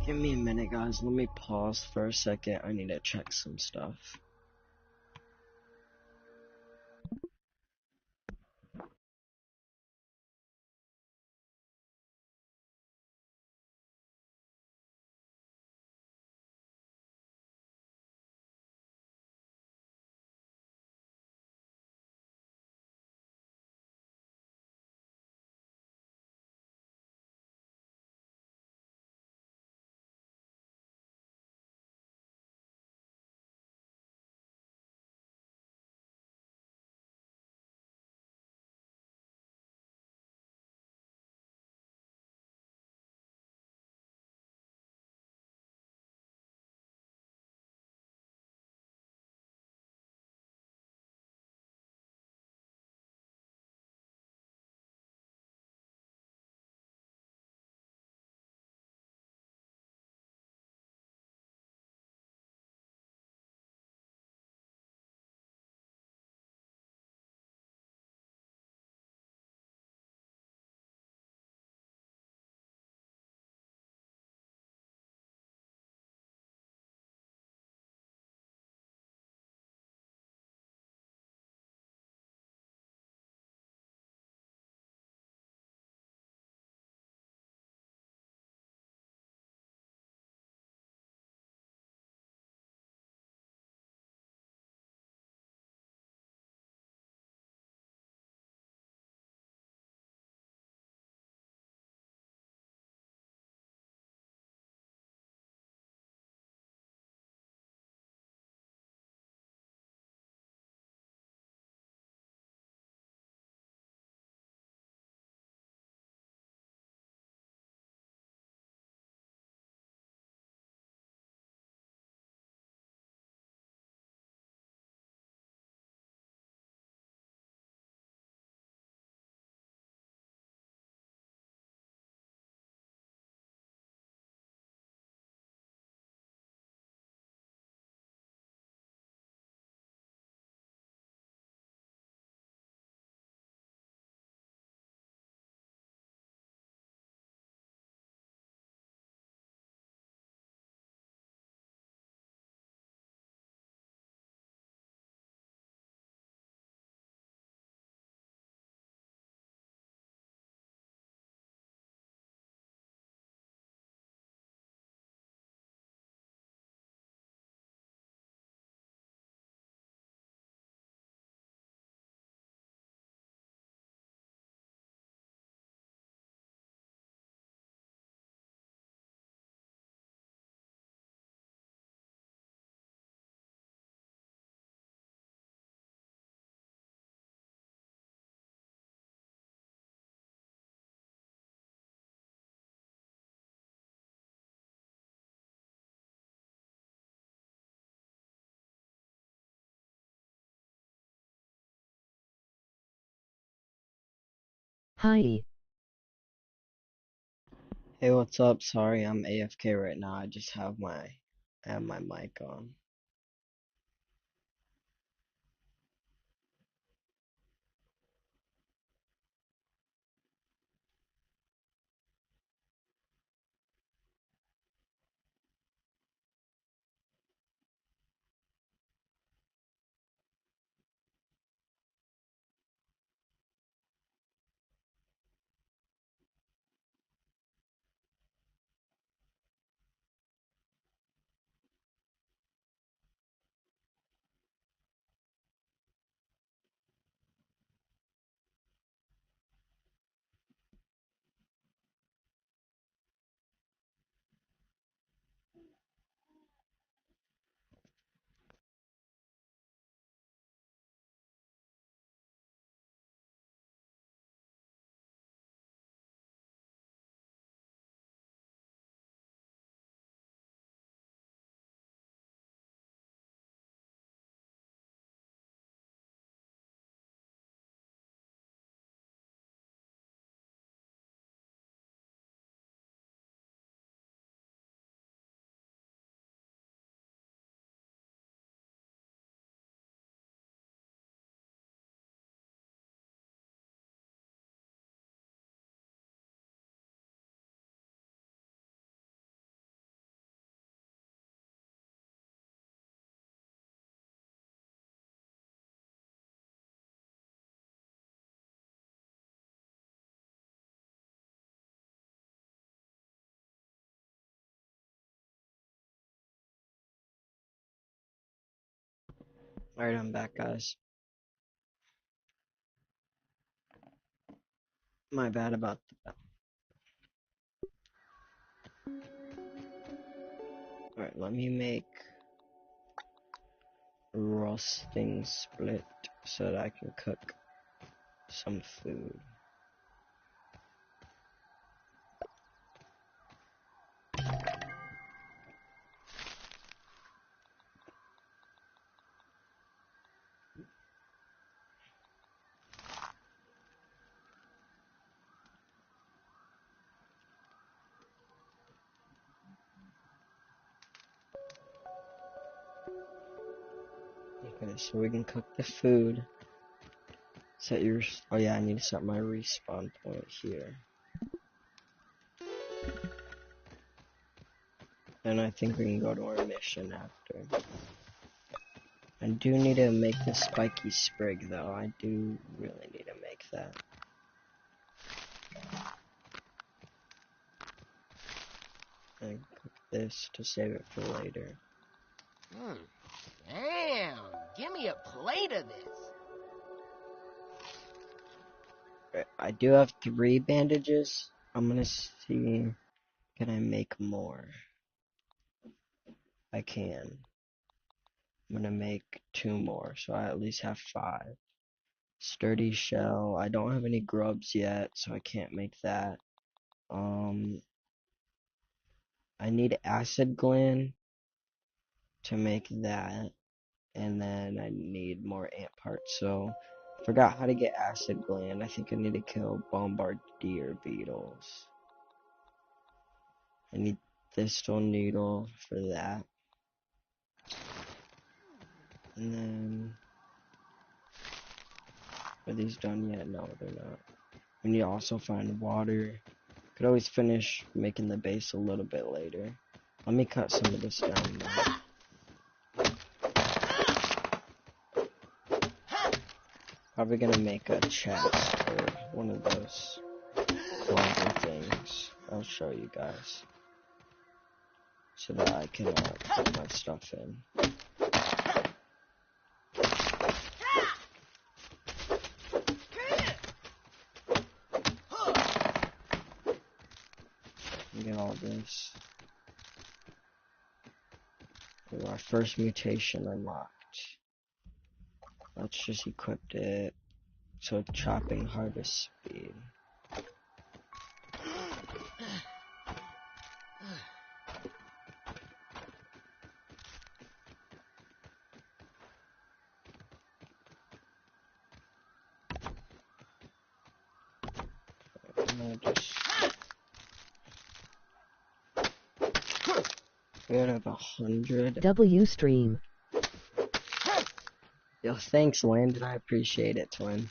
[SPEAKER 1] Give me a minute, guys. Let me pause for a second. I need to check some stuff.
[SPEAKER 3] Hi.
[SPEAKER 1] Hey, what's up? Sorry, I'm AFK right now. I just have my mic on. Alright, I'm back, guys. My bad about that. Alright, let me make roasting split so that I can cook some food. Okay, so we can cook the food. Set your. Oh yeah, I need to set my respawn point here. And I think we can go to our mission after. I do need to make the spiky sprig though. I do really need to make that. And cook this to save it for later.
[SPEAKER 2] Damn, give me a plate of this.
[SPEAKER 1] I do have 3 bandages. I'm gonna see, can I make more? I can. I'm gonna make 2 more, so I at least have 5. Sturdy shell. I don't have any grubs yet, so I can't make that. I need acid gland to make that, and then I need more ant parts. So, forgot how to get acid gland. I think I need to kill bombardier beetles. I need thistle needle for that. And then, are these done yet? No, they're not. We need to also find water. Could always finish making the base a little bit later. Let me cut some of this down now. Probably gonna make a chest or one of those clover things. I'll show you guys. So that I can put my stuff in. Get all this. Our first mutation unlocked. Let's just equip it. So chopping harvest speed. We have 100.
[SPEAKER 3] W stream.
[SPEAKER 1] Yo, thanks, Landon. I appreciate it, twin.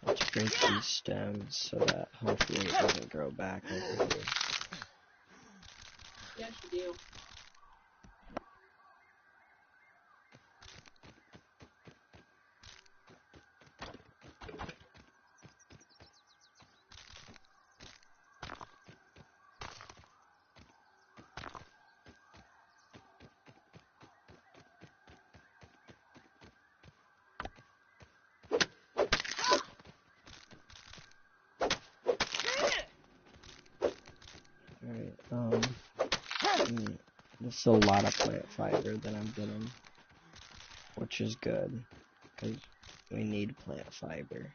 [SPEAKER 1] Let's break these stems so that hopefully it doesn't grow back over here.
[SPEAKER 9] Yes, you do.
[SPEAKER 1] This is a lot of plant fiber that I'm getting, which is good, because we need plant fiber.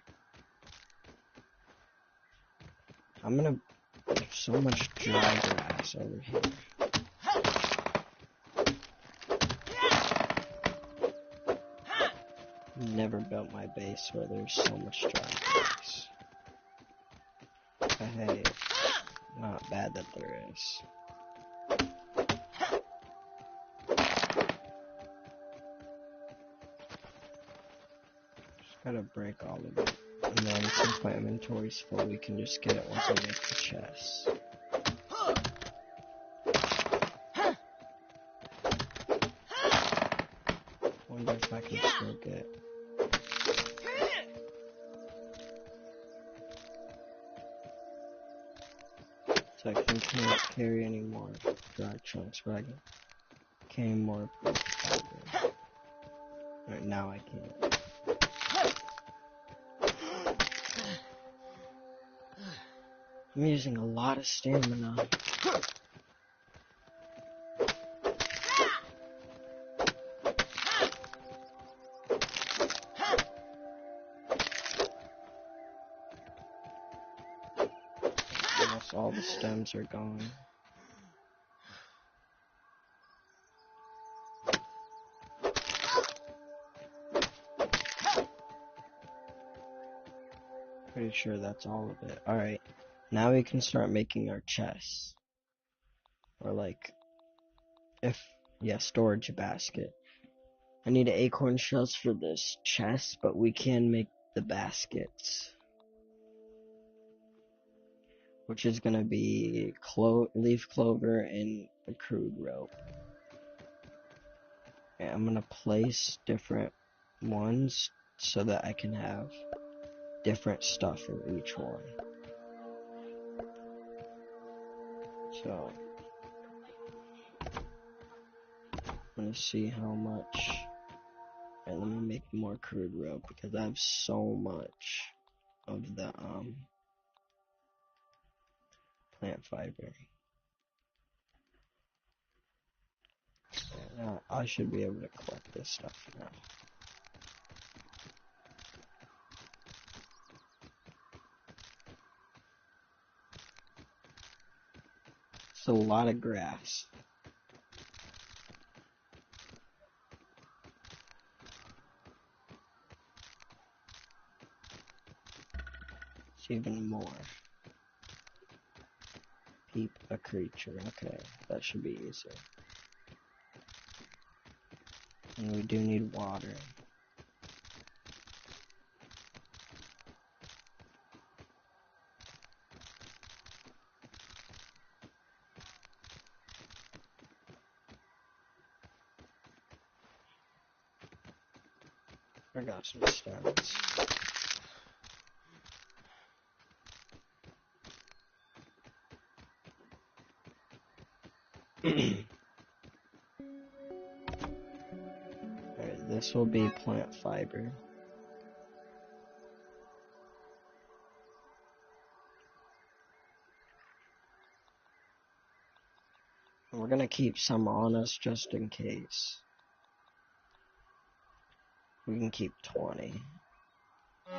[SPEAKER 1] There's so much dry grass over here. Never built my base where there's so much dry grass. But hey, not bad that there is. Gotta break all of it. And then since my inventory's full, we can just get it once I make the chest. Wonder if I can still get... So I can't carry any more dry chunks, but I can carry more fiber. Right now I can't. I'm using a lot of stamina. Almost all the stems are gone. Pretty sure that's all of it. Alright, now we can start making our chests. Or like, storage basket. I need acorn shells for this chest, but we can make the baskets. Which is gonna be leaf clover and the crude rope. And I'm gonna place different ones so that I can have different stuff in each one. So I'm gonna see how much. And let me make more crude rope because I have so much of the plant fiber. And, I should be able to collect this stuff now. It's a lot of grass. It's even more. Peep a creature. Okay, that should be easier. And we do need water. I got some stones. Alright, this will be plant fiber. We're gonna keep some on us just in case. We can keep 20.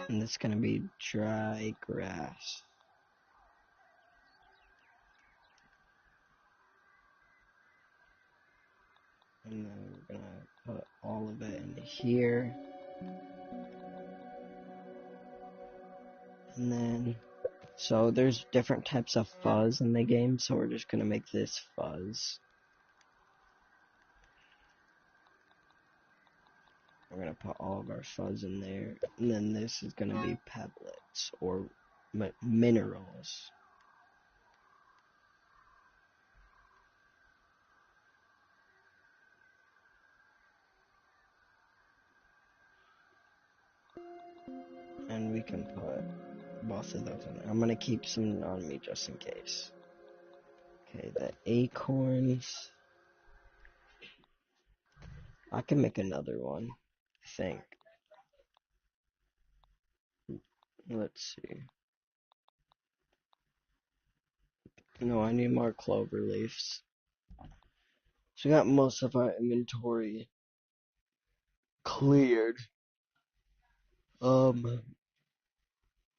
[SPEAKER 1] And it's gonna be dry grass. And then we're gonna put all of it into here. And then, so there's different types of fuzz in the game, so we're just gonna make this fuzz. We're gonna put all of our fuzz in there, and then this is gonna be pebblets, or minerals. And we can put both of those in there. I'm gonna keep some on me just in case. Okay, the acorns. I can make another one, I think. Let's see. No, I need more clover leaves. So we got most of our inventory cleared.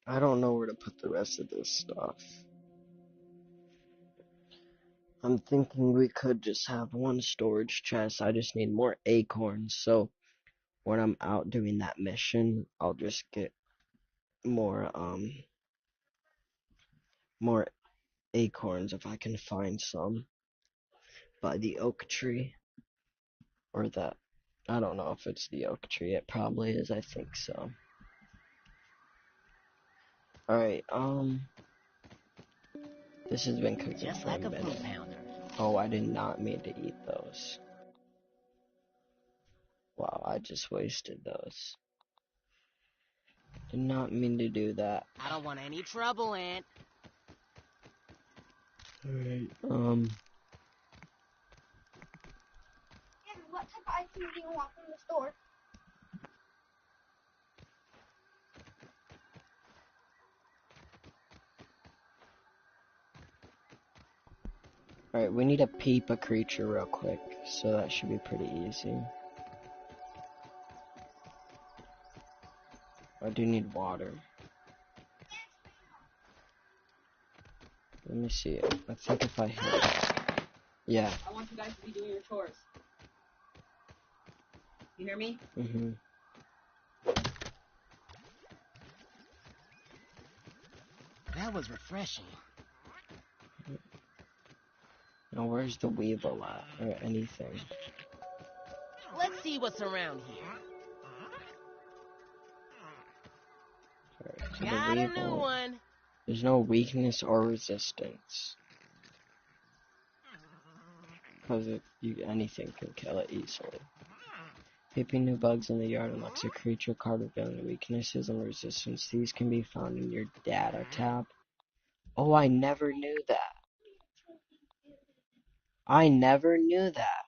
[SPEAKER 1] I don't know where to put the rest of this stuff. I'm thinking we could just have one storage chest. I just need more acorns, so when I'm out doing that mission, I'll just get more acorns if I can find some by the oak tree. Or that, I don't know if it's the oak tree, it probably is, I think so. Alright, this has been cooking
[SPEAKER 2] Just
[SPEAKER 1] for
[SPEAKER 2] like
[SPEAKER 1] a
[SPEAKER 2] a fruit
[SPEAKER 1] minute.
[SPEAKER 2] pounder.
[SPEAKER 1] Oh, I did not mean to eat those. Wow, I just wasted those. Did not mean to do that.
[SPEAKER 2] I don't want any trouble, Aunt.
[SPEAKER 1] Alright,
[SPEAKER 9] What type of ice cream do you want from the store?
[SPEAKER 1] alright, we need to peep a creature real quick, so that should be pretty easy. I do need water. Let me see. I think if I hit... Yeah.
[SPEAKER 10] I want you guys to be doing your chores. You hear me?
[SPEAKER 1] Mm-hmm.
[SPEAKER 2] That was refreshing.
[SPEAKER 1] Now where's the weevil at? Or anything?
[SPEAKER 2] Let's see what's around here.
[SPEAKER 1] Alright, so
[SPEAKER 2] Got
[SPEAKER 1] the
[SPEAKER 2] a new
[SPEAKER 1] weevil...
[SPEAKER 2] one.
[SPEAKER 1] There's no weakness or resistance. Because anything can kill it easily. Peeping new bugs in the yard unlocks a creature card revealing weaknesses and resistance. These can be found in your data tab. Oh, I never knew that. I never knew that.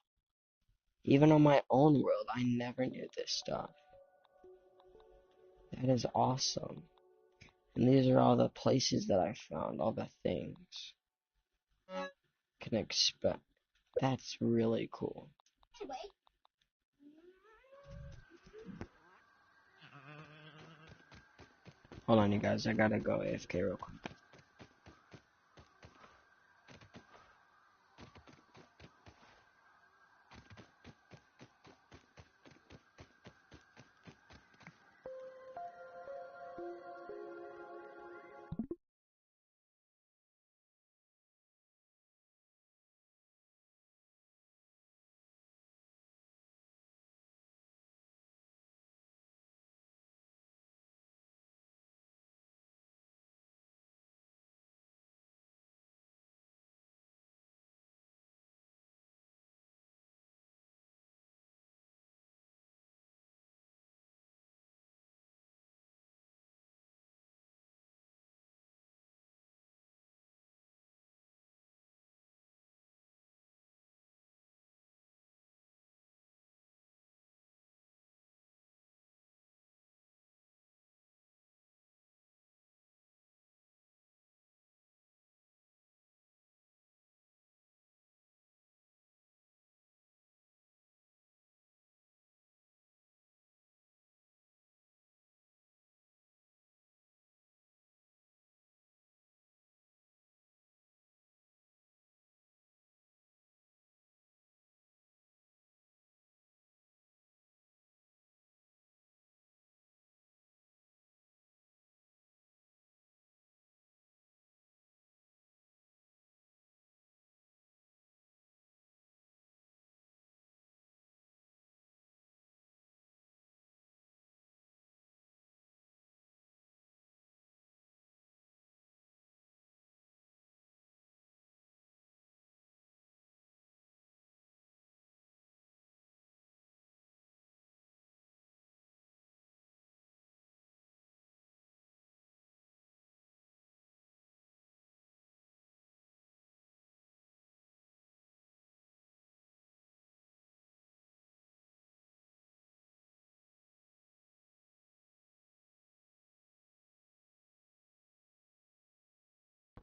[SPEAKER 1] Even on my own world, I never knew this stuff. That is awesome. And these are all the places that I found, all the things. Can expect. That's really cool.
[SPEAKER 9] Anyway.
[SPEAKER 1] Hold on, you guys. I gotta go AFK real quick.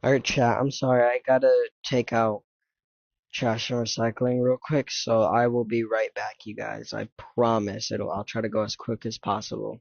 [SPEAKER 1] Alright, chat, I'm sorry, I gotta take out trash and recycling real quick, so I will be right back, you guys. I promise I'll try to go as quick as possible.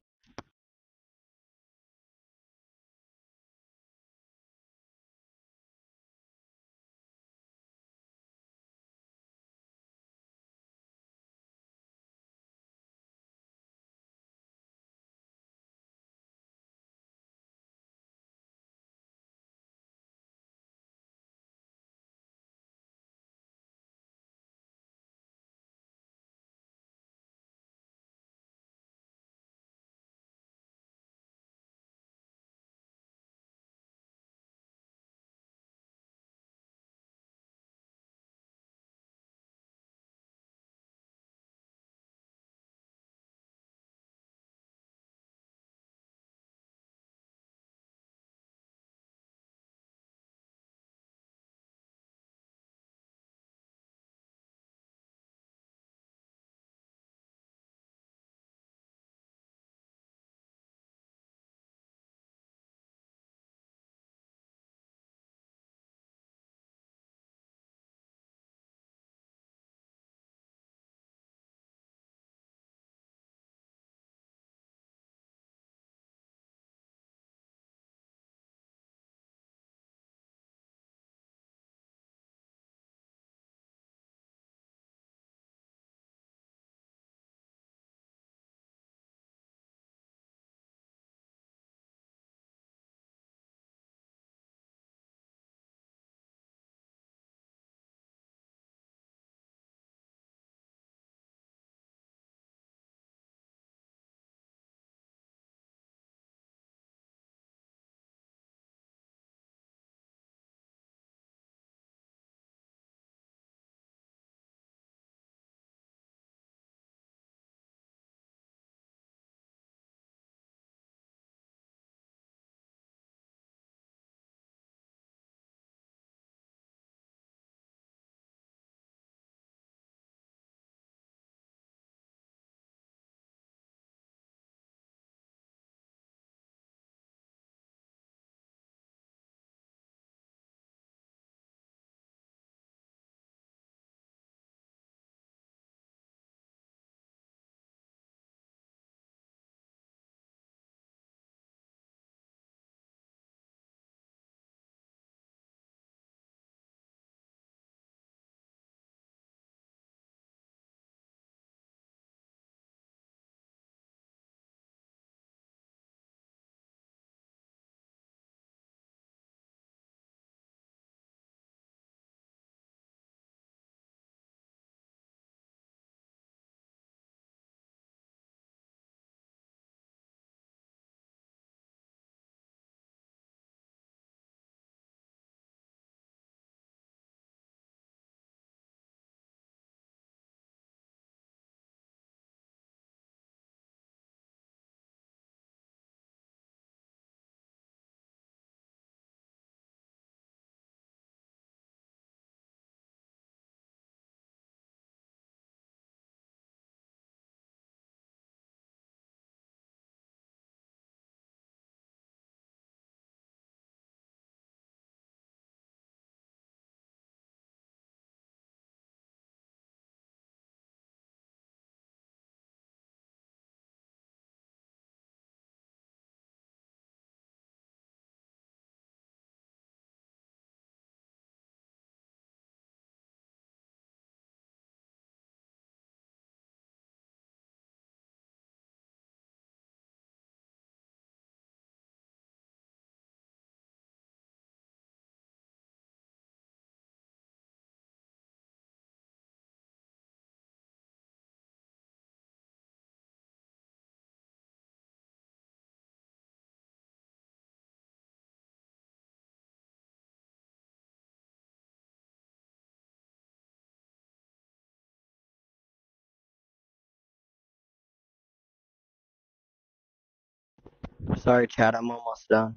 [SPEAKER 1] Sorry, Chad, I'm almost done.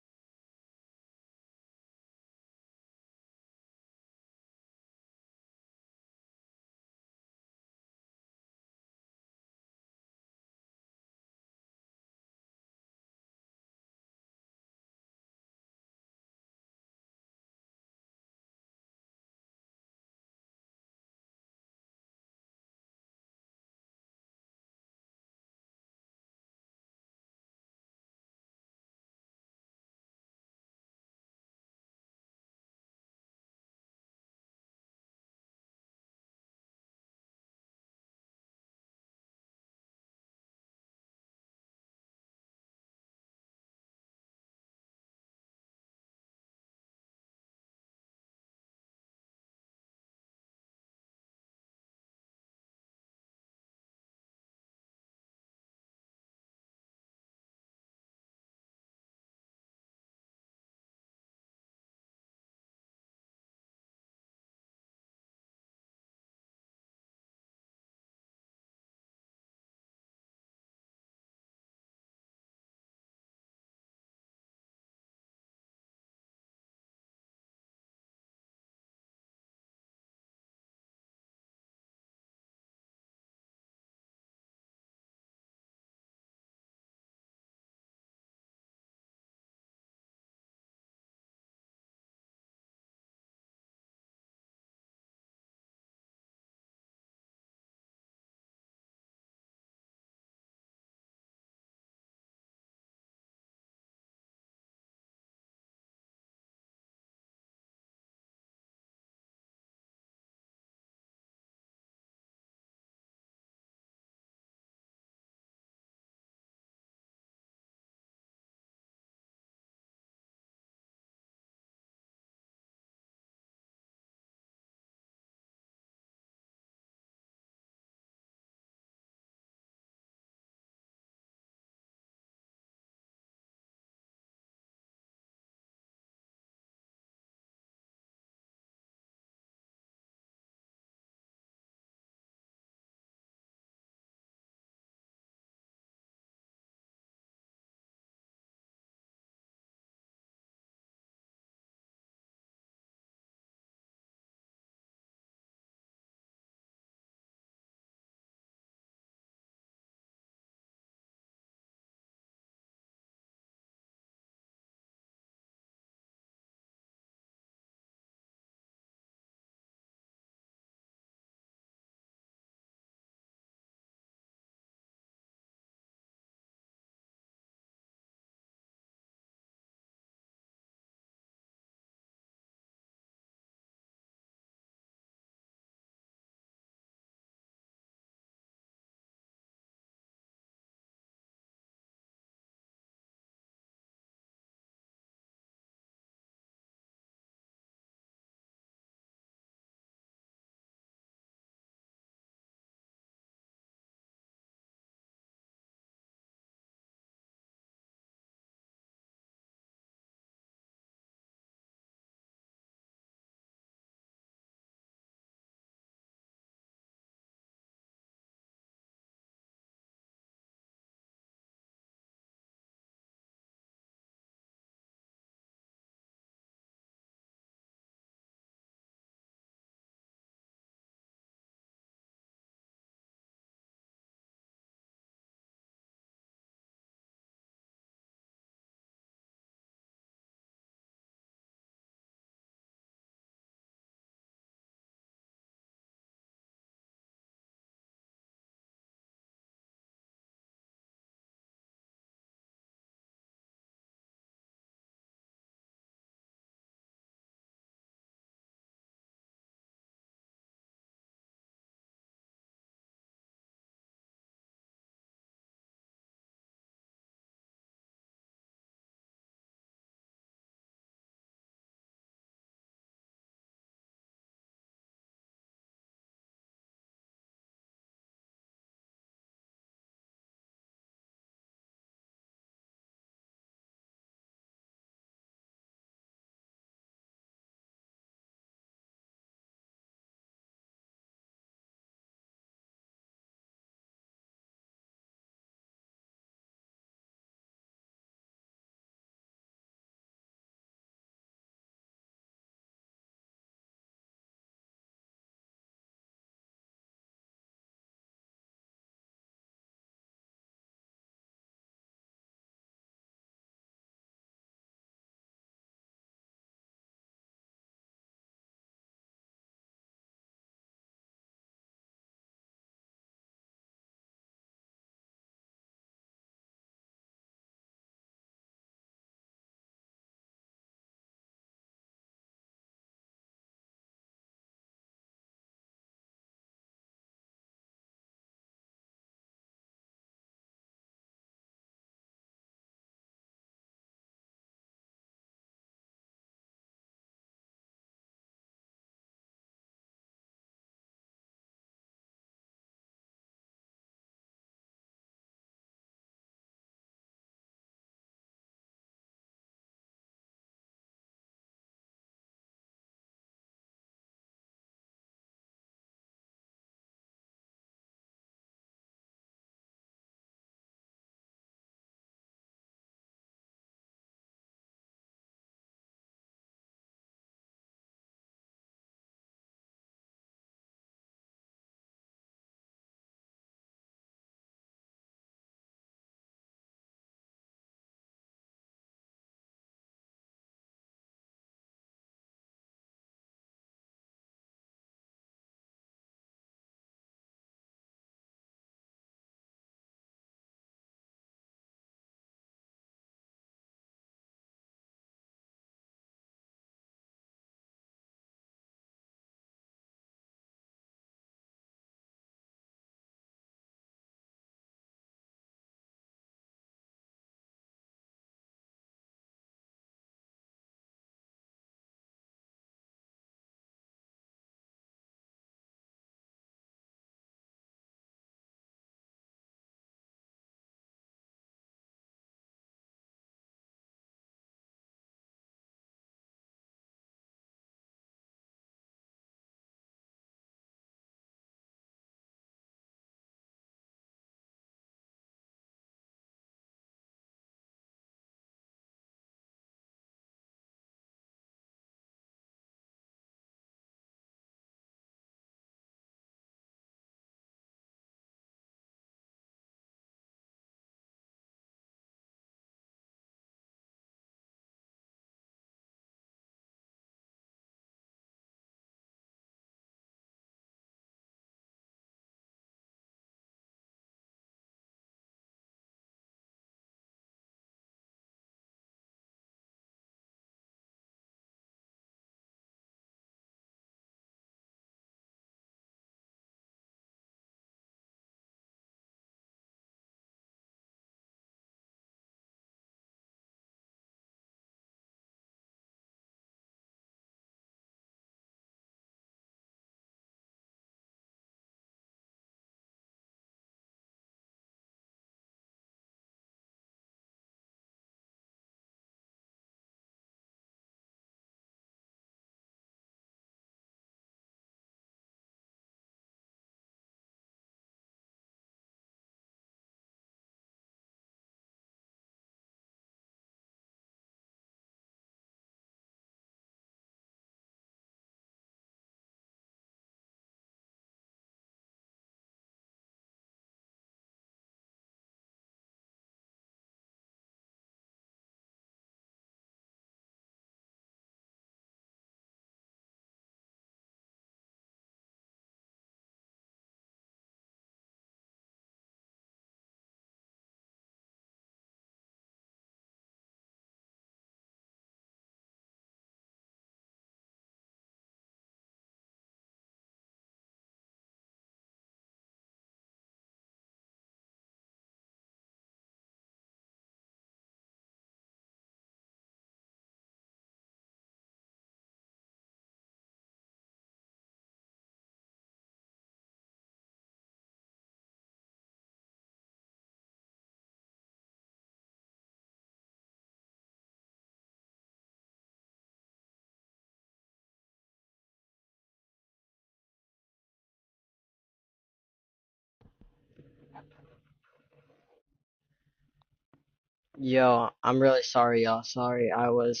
[SPEAKER 1] Yo, I'm really sorry, y'all. Sorry, I was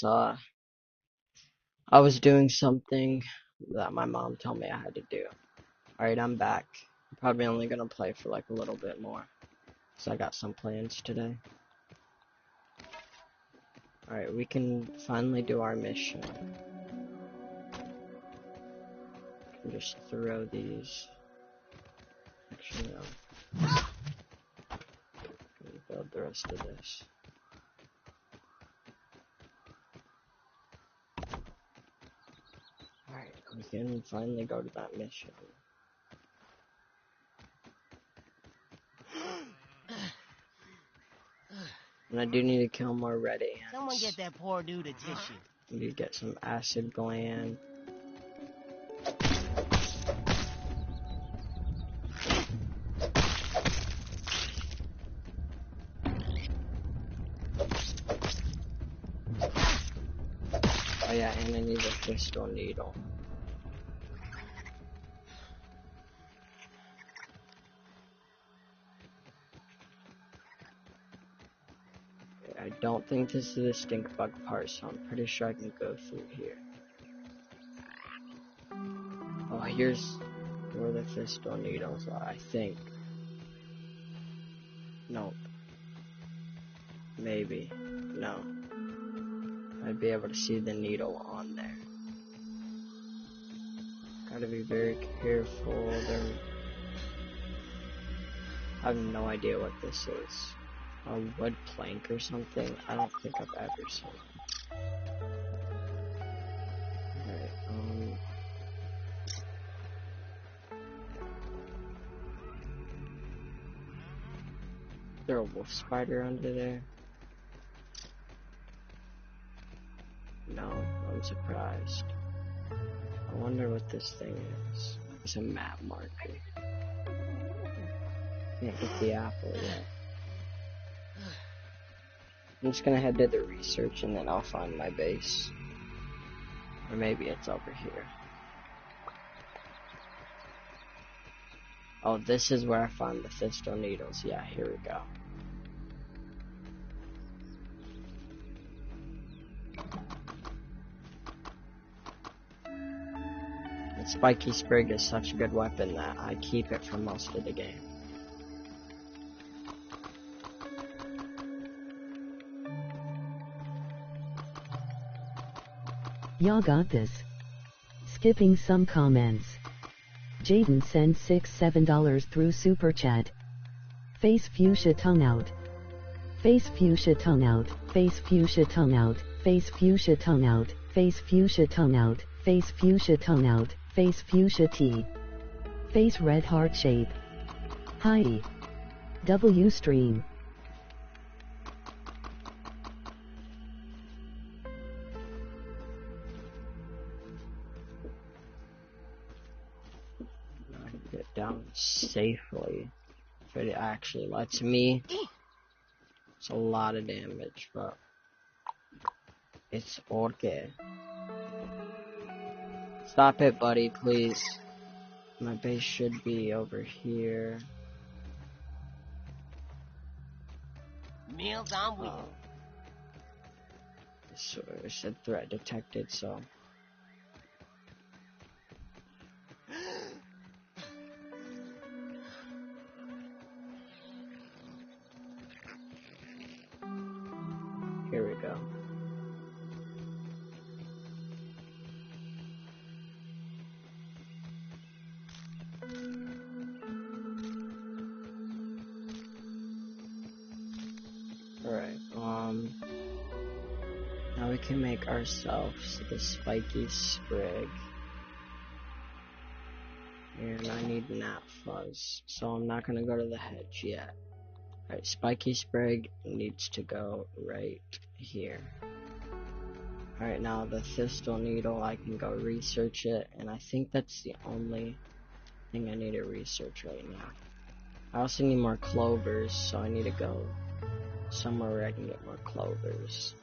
[SPEAKER 1] doing something that my mom told me I had to do. Alright, I'm back. I'm probably only gonna play for like a little bit more, so I got some plans today. Alright, we can finally do our mission. Just throw these. Actually, no. Let me build the rest of this. Alright, we can finally go to that mission. And I do need to kill more red ants.
[SPEAKER 2] Someone get that poor dude a tissue.
[SPEAKER 1] I need to get some acid gland. Oh yeah, and I need a crystal needle. I don't think this is the stink bug part, so I'm pretty sure I can go through here. Oh, here's where the crystal needles are, I think. Nope. Maybe. No. I'd be able to see the needle on there. Gotta be very careful. I have no idea what this is. A wood plank or something? I don't think I've ever seen it. Alright, is there a wolf spider under there? No, I'm surprised. I wonder what this thing is. It's a map marker. Can't get the apple yet. I'm just gonna head to the research and then I'll find my base. Or maybe it's over here. Oh, this is where I found the thistle needles. Yeah, here we go. The spiky sprig is such a good weapon that I keep it for most of the game.
[SPEAKER 3] Y'all got this. Skipping some comments. Jaden sent $7 through Super Chat. Face fuchsia tongue out. Face fuchsia tongue out. Face fuchsia tongue out. Face fuchsia tongue out. Face fuchsia tongue out. Face fuchsia tongue out. Face fuchsia T. Face red heart shape. Hi. W stream.
[SPEAKER 1] Get down safely. If it actually lets me. It's a lot of damage, but it's okay. Stop it, buddy, please. My base should be over here.
[SPEAKER 2] Meals on wheels.
[SPEAKER 1] So it said threat detected, so. Here we go. Alright, now we can make ourselves the spiky sprig. And I need gnat fuzz, so I'm not gonna go to the hedge yet. Alright, spiky sprig needs to go right here. Alright, now the thistle needle, I can go research it, and I think that's the only thing I need to research right now. I also need more clovers, so I need to go somewhere where I can get more clovers.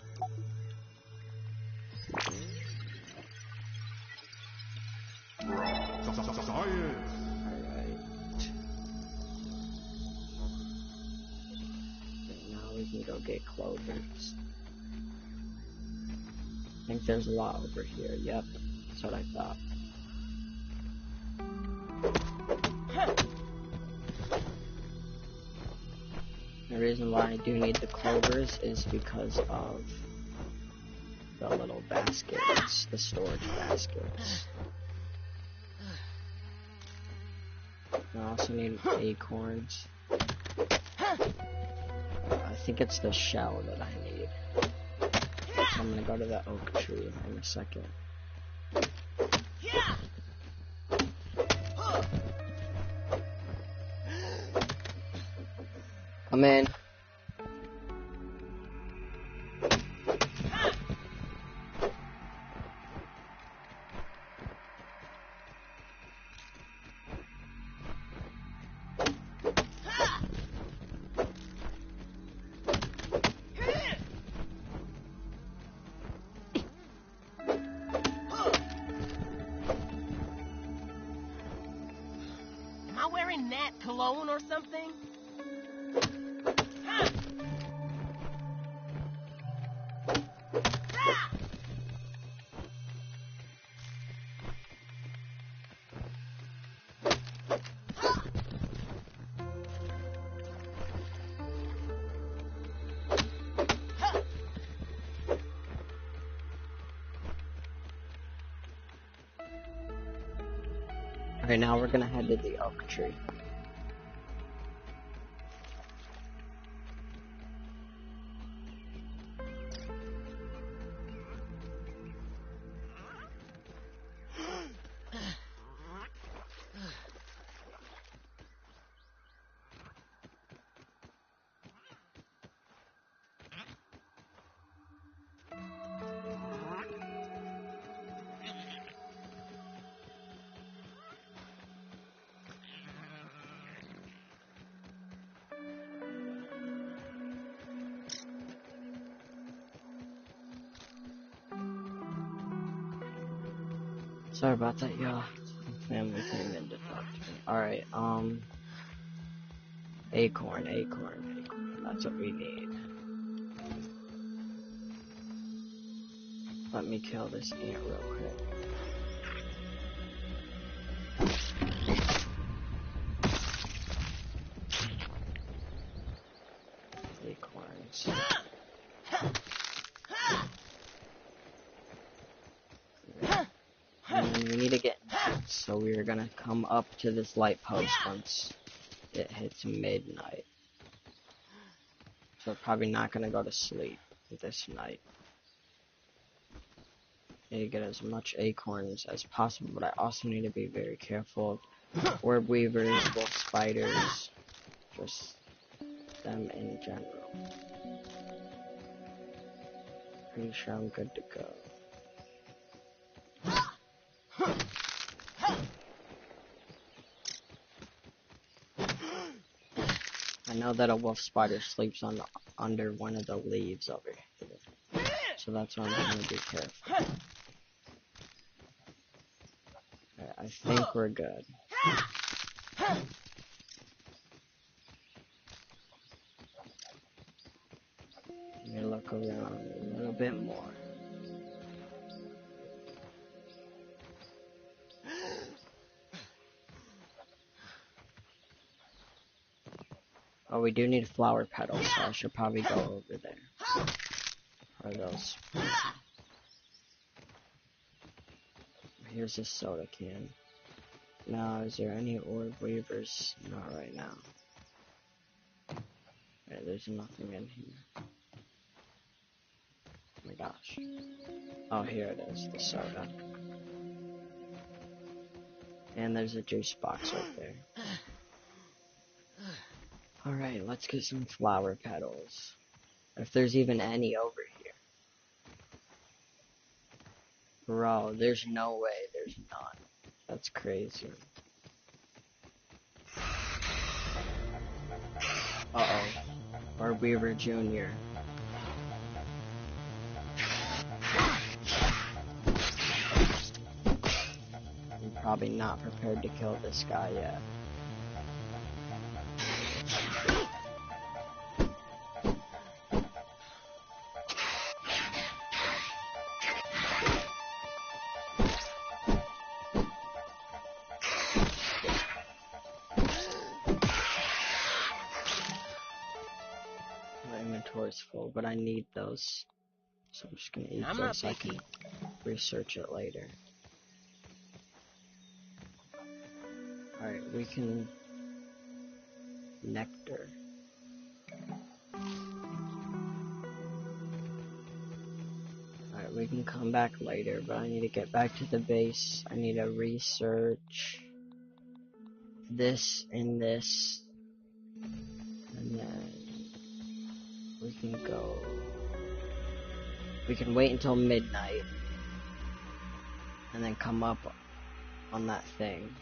[SPEAKER 1] Alright. Now we can go get clovers. I think there's a lot over here. Yep, that's what I thought. The reason why I do need the clovers is because of the little baskets, the storage baskets. I also need acorns. I think it's the shell that I need. So I'm gonna go to the oak tree in a second. Come in.
[SPEAKER 2] Am I wearing Nat cologne or something?
[SPEAKER 1] Alright, now we're gonna head to the oak tree. Sorry about that, y'all. Family came in to talk to me. Alright, acorn. That's what we need. Let me kill this ant real quick. Acorns. And we need to get nuts, so we're gonna come up to this light post once it hits midnight. So we're probably not gonna go to sleep this night. Need to get as much acorns as possible, but I also need to be very careful of orb weavers, wolf spiders, just them in general. Pretty sure I'm good to go. I know that a wolf spider sleeps under one of the leaves over here, so that's why I'm gonna be careful. Alright, I think we're good. Let me look around a little bit more. Oh, we do need flower petals, so I should probably go over there. Or those. Here's a soda can. Now, is there any orb weavers? Not right now. Right, there's nothing in here. Oh my gosh. Oh, here it is, the soda. And there's a juice box right there. Alright, let's get some flower petals. If there's even any over here. Bro, there's no way there's not. That's crazy. Uh-oh. Orb Weaver Jr. I'm probably not prepared to kill this guy yet. inventory's full, but I need those. So I'm just gonna eat
[SPEAKER 2] I'm not
[SPEAKER 1] this. I
[SPEAKER 2] picky.
[SPEAKER 1] can research it later. Alright, we can... nectar. Alright, we can come back later, but I need to get back to the base. I need to research this and this. And then we can go... we can wait until midnight. And then come up on that thing.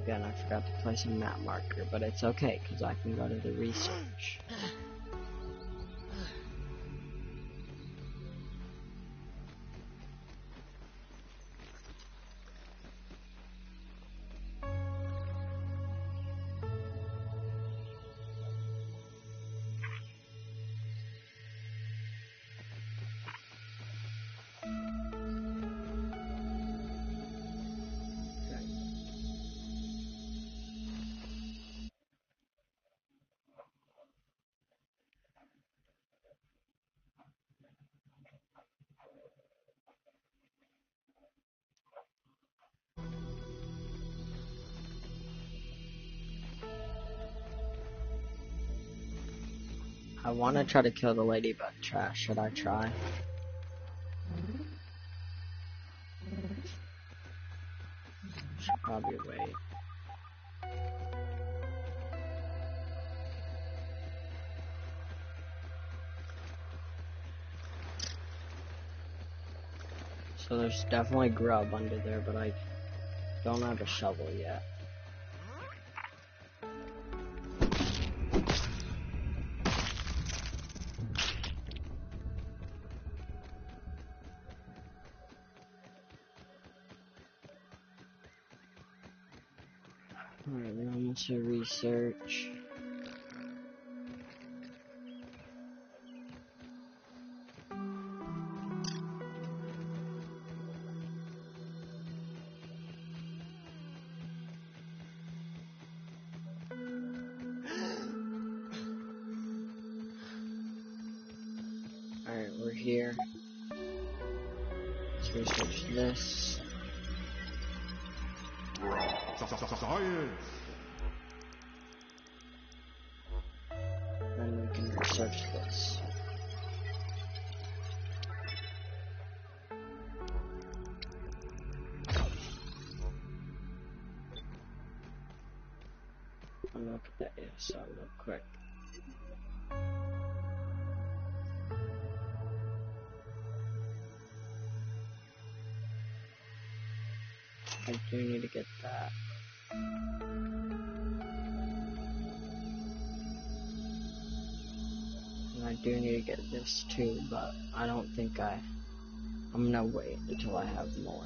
[SPEAKER 1] Again, I forgot to place a map marker, but it's okay, because I can go to the research. I want to try to kill the ladybug trash. Should I try? Should probably wait. So there's definitely grub under there, but I don't have a shovel yet. Alright, we're almost to research. Alright, we're here. Let's research this. Then we can research this. I'll look at that ESO real quick. I do need to get that. And I do need to get this too, but I don't think I'm gonna wait until I have more.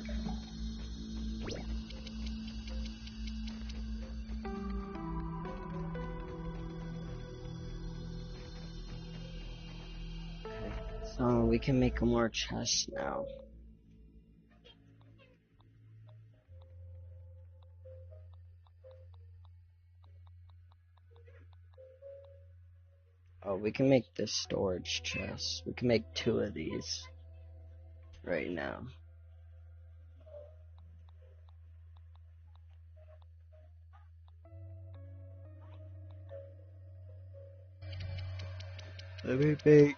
[SPEAKER 1] Okay, so we can make more chests now. Oh, we can make this storage chest. We can make 2 of these right now. Let me make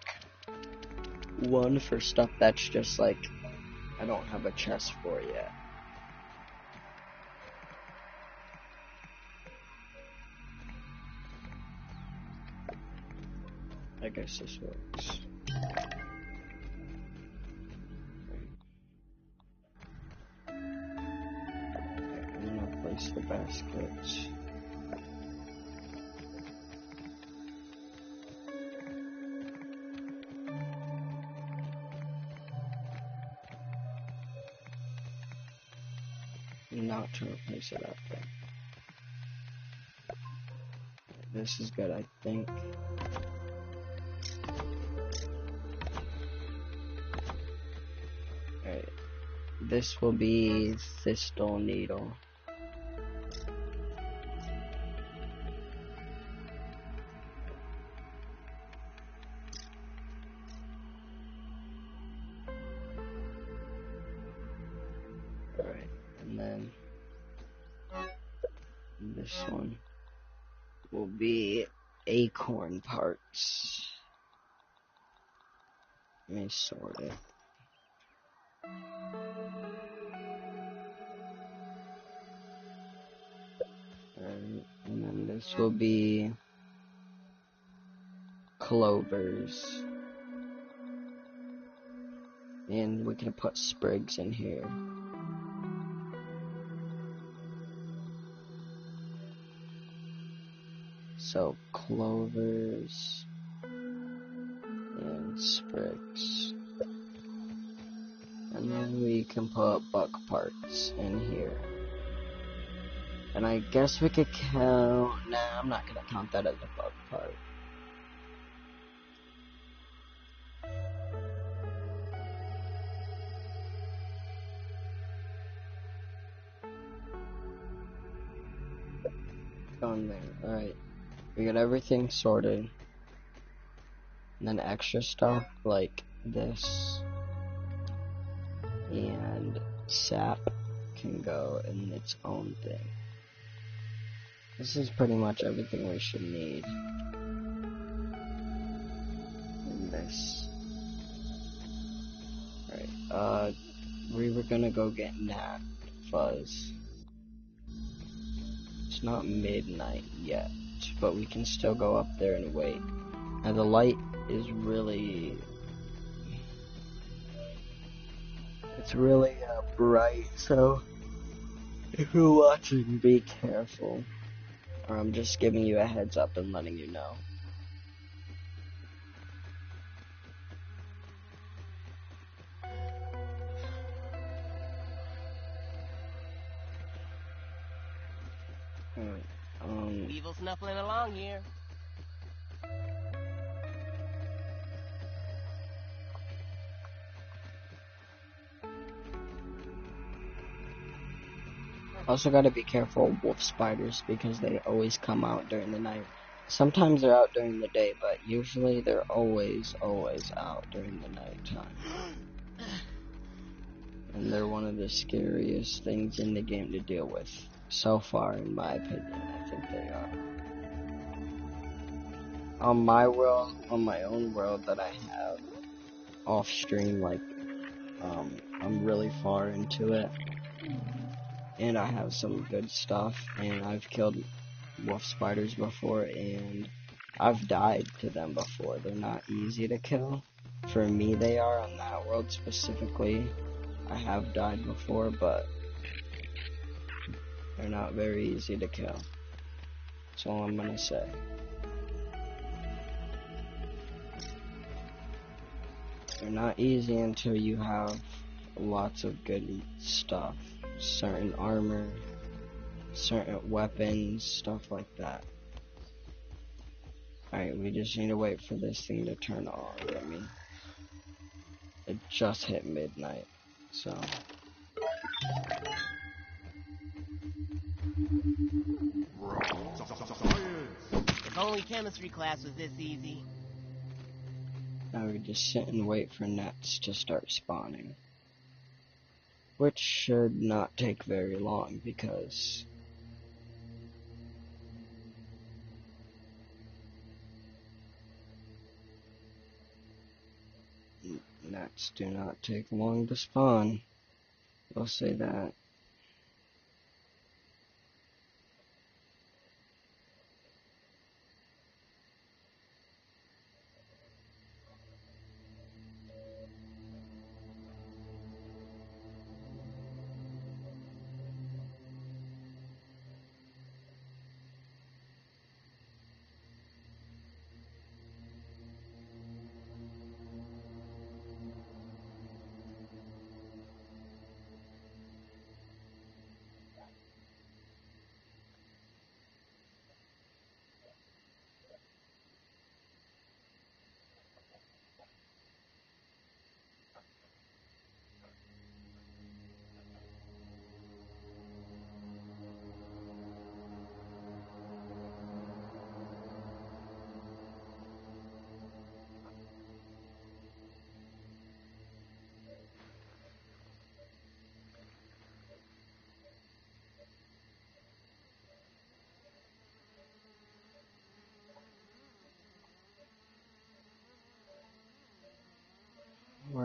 [SPEAKER 1] 1 for stuff that's just like I don't have a chest for yet. I guess this works. I'm gonna place the baskets. Not to replace it up there. This is good, I think. Alright. This will be Thistle Needle. Alright, and then this one will be acorn parts. Let me sort it. And then this will be clovers. And we can put sprigs in here. So clovers and sprigs. And then we can put buck parts in here. And I guess we could count... Nah, I'm not gonna count that as a buck part. On there. Alright. We got everything sorted. And then extra stuff like this and sap can go in its own thing. This is pretty much everything we should need. And this. Alright, we were gonna go get Gnat Fuzz. It's not midnight yet, but we can still go up there and wait. Now the light is really... It's really bright, so if you're watching, be careful. Or I'm just giving you a heads up and letting you know.
[SPEAKER 2] Evil snuffling along here.
[SPEAKER 1] Also gotta be careful of wolf spiders because they always come out during the night. Sometimes they're out during the day, but usually they're always out during the nighttime. And they're one of the scariest things in the game to deal with. So far, in my opinion, I think they are. On my world, on my own world that I have off stream, like, I'm really far into it. And I have some good stuff, and I've killed wolf spiders before, and I've died to them before. They're not easy to kill. For me, they are on that world specifically. I have died before, but they're not very easy to kill. That's all I'm gonna say. They're not easy until you have lots of good stuff. Certain armor, certain weapons, stuff like that. Alright, we just need to wait for this thing to turn on. I mean, it just hit midnight, so.
[SPEAKER 2] If only chemistry class was this easy.
[SPEAKER 1] Now we just sit and wait for nets to start spawning. Which should not take very long because nets do not take long to spawn. I'll say that.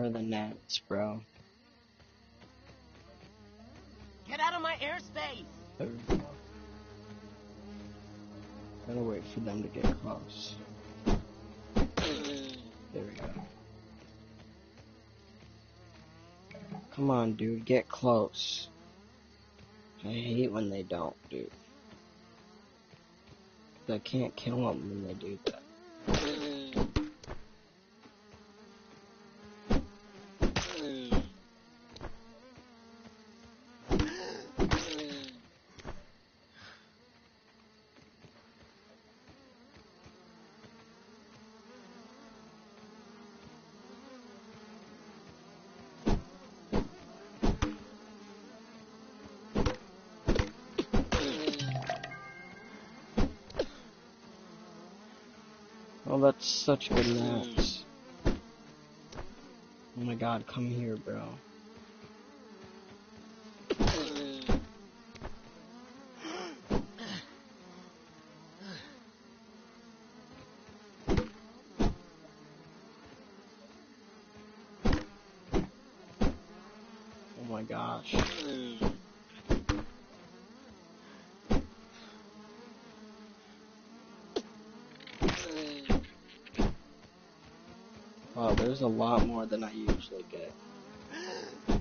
[SPEAKER 1] Where are the gnats, bro?
[SPEAKER 2] Get out of my airspace!
[SPEAKER 1] There we go. Gotta wait for them to get close. There we go. Come on, dude, get close. I hate when they don't, dude. I can't kill them when they do that. Oh, that's such good gnats. Oh my god, come here, bro. Oh my gosh. Wow, there's a lot more than I usually get. And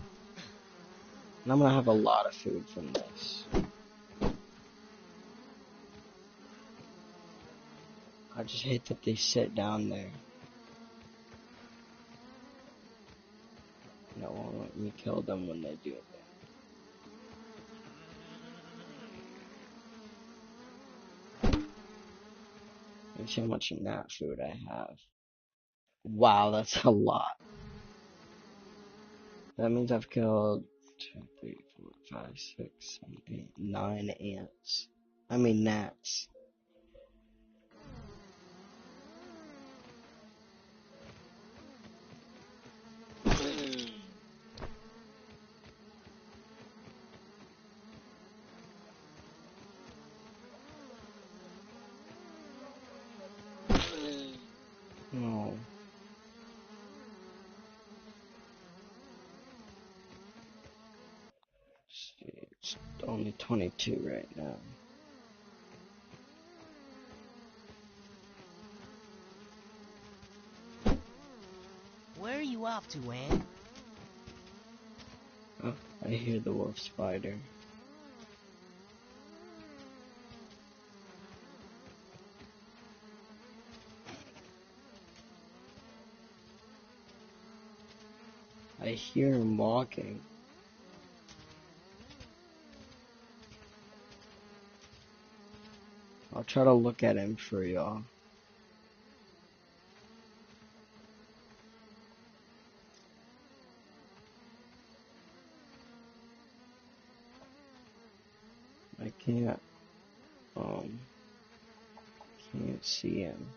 [SPEAKER 1] I'm gonna have a lot of food from this. I just hate that they sit down there. And it won't let me kill them when they do that. Let me see how much gnat food I have. Wow, that's a lot. That means I've killed 2, 3, 4, 5, 6, 7, 8, 9 ants. I mean gnats. No. It's only 22 right now.
[SPEAKER 2] Where are you off to, Ann?
[SPEAKER 1] Oh, I hear the wolf spider. I hear him walking. I'll try to look at him for y'all. I can't see him.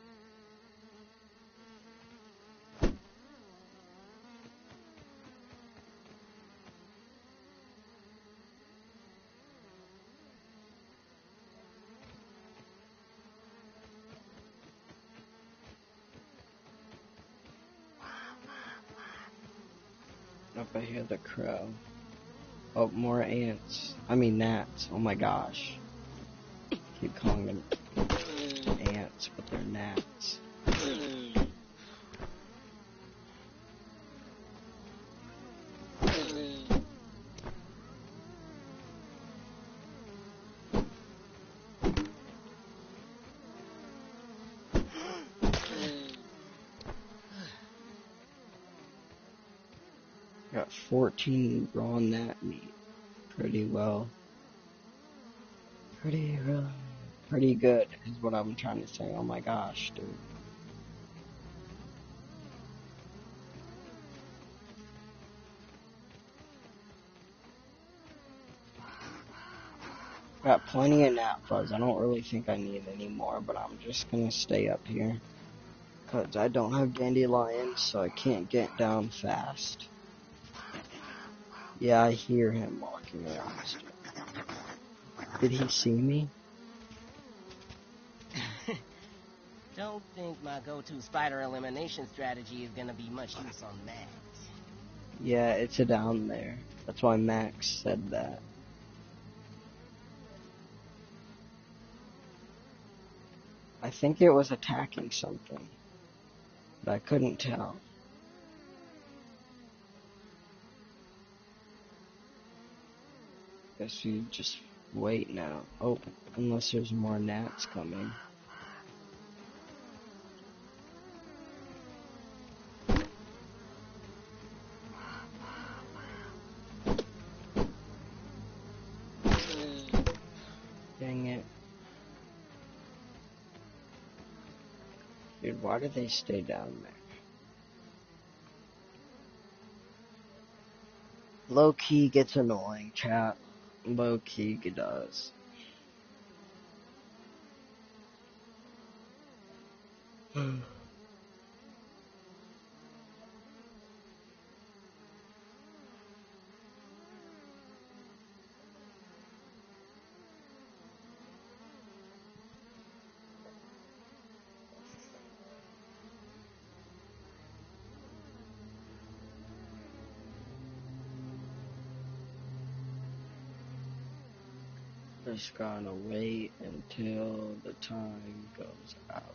[SPEAKER 1] Up I hear the crow. Oh, more ants. I mean gnats. Oh my gosh. Keep calling them ants, but they're gnats. Got 14 raw gnat meat. Pretty well. Pretty good is what I'm trying to say. Oh my gosh, dude. Got plenty of gnat fuzz. I don't really think I need any more, but I'm just gonna stay up here. Cause I don't have dandelions, so I can't get down fast. Yeah, I hear him walking around. Did he see me?
[SPEAKER 2] Don't think my go-to spider elimination strategy is gonna be much use on that.
[SPEAKER 1] Yeah, it's down there. That's why Max said that. I think it was attacking something, but I couldn't tell. Guess we just wait now. Oh, unless there's more gnats coming. Dang it. Dude, why do they stay down there? Low-key gets annoying, chat. Low-key does. Just gotta wait until the time goes out.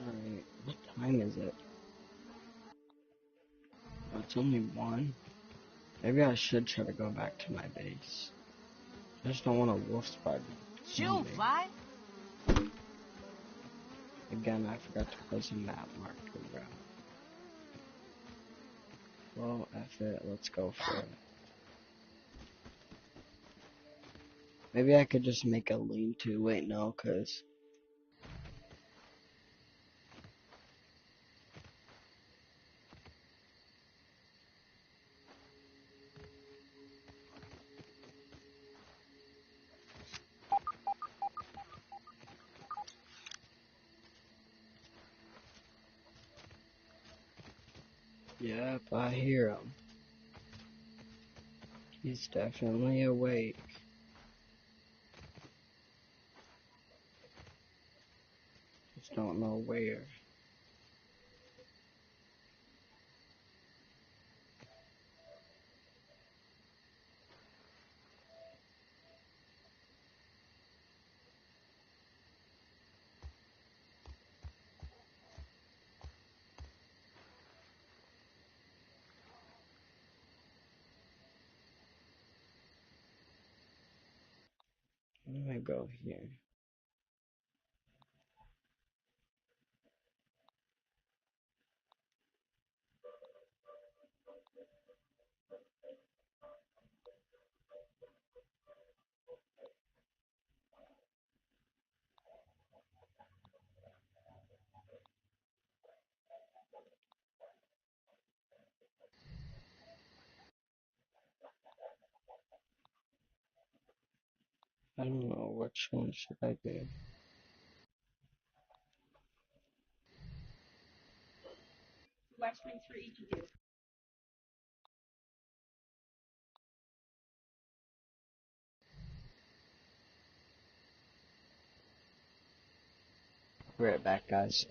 [SPEAKER 1] Alright, what time is it? Oh, it's only 1. Maybe I should try to go back to my base. I just don't want a wolf spider.
[SPEAKER 2] Shoot, fly!
[SPEAKER 1] Again, I forgot to place a map marker around. Well, F it, let's go for it. Maybe I could just make a lean-to. Wait, no, cause... Yep, I hear him. He's definitely awake. Just don't know where. I'm gonna go here. I don't know which one should I do.
[SPEAKER 10] Live streams for each of you.
[SPEAKER 1] Be right back, guys.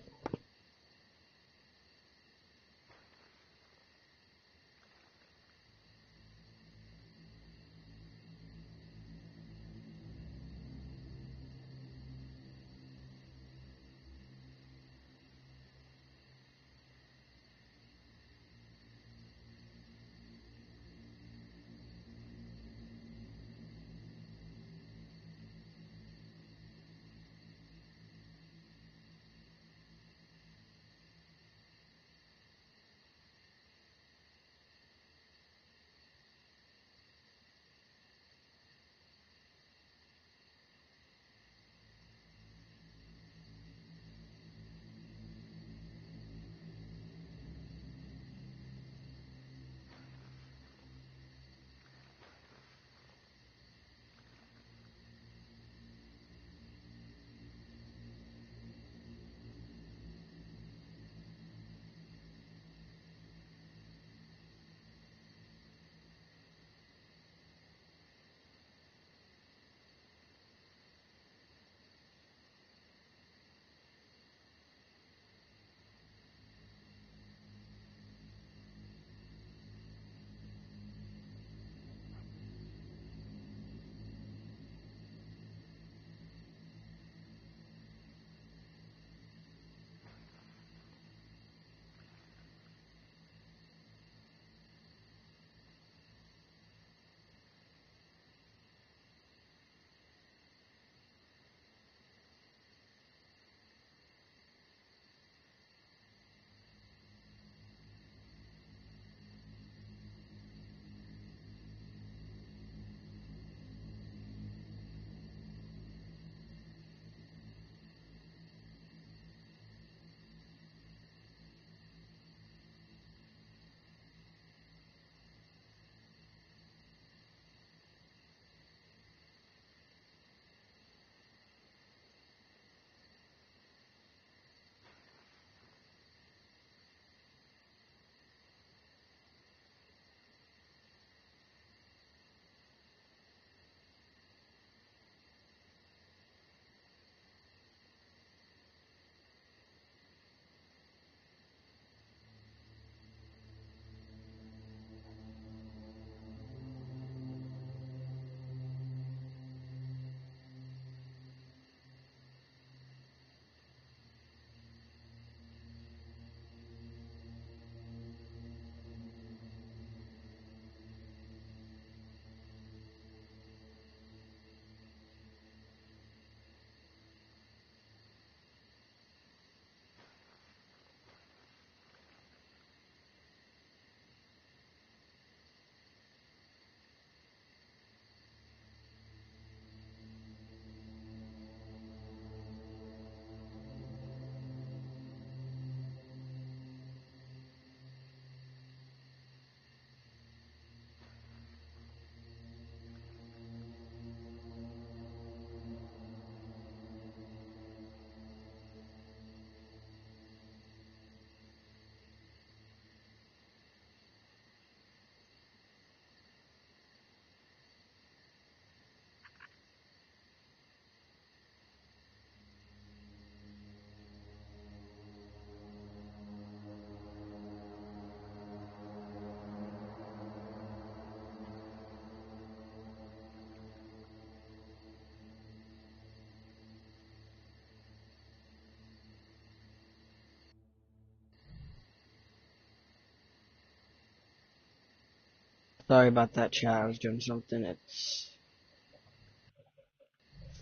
[SPEAKER 1] Sorry about that, chat. I was doing something. It's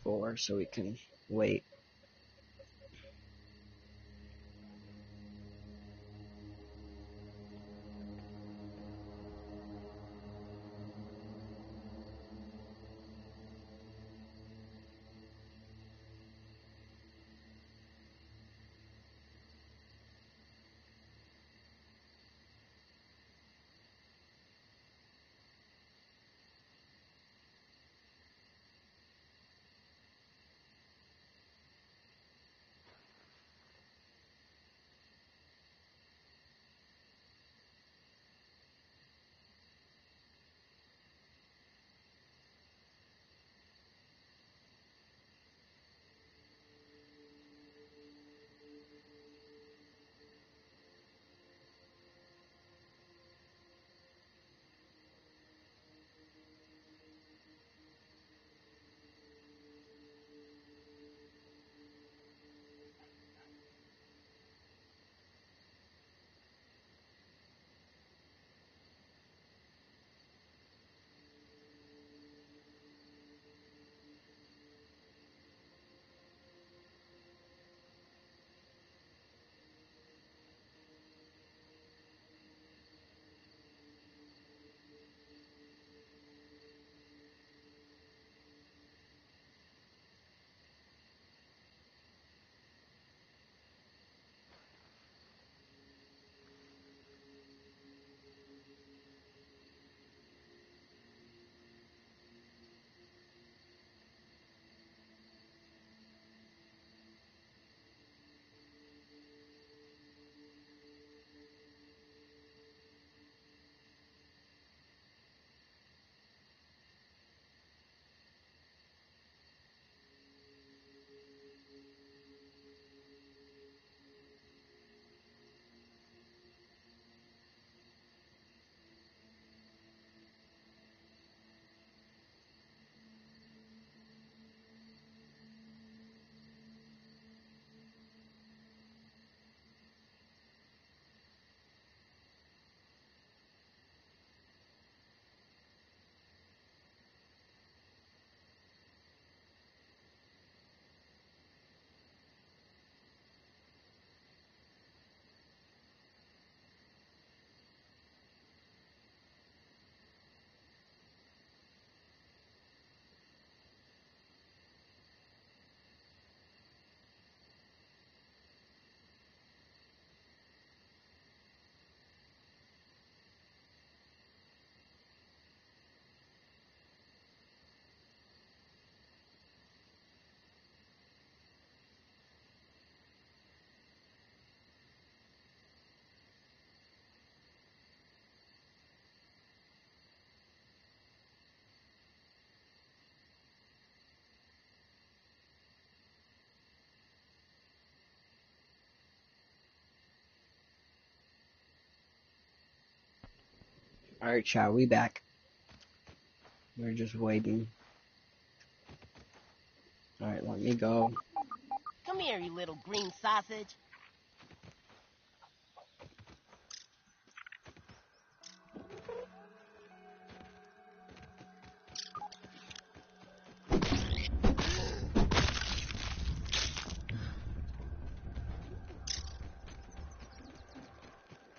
[SPEAKER 1] 4, so we can wait. Alright, chat, we back. We're just waiting. Alright, let me go.
[SPEAKER 2] Come here, you little green sausage.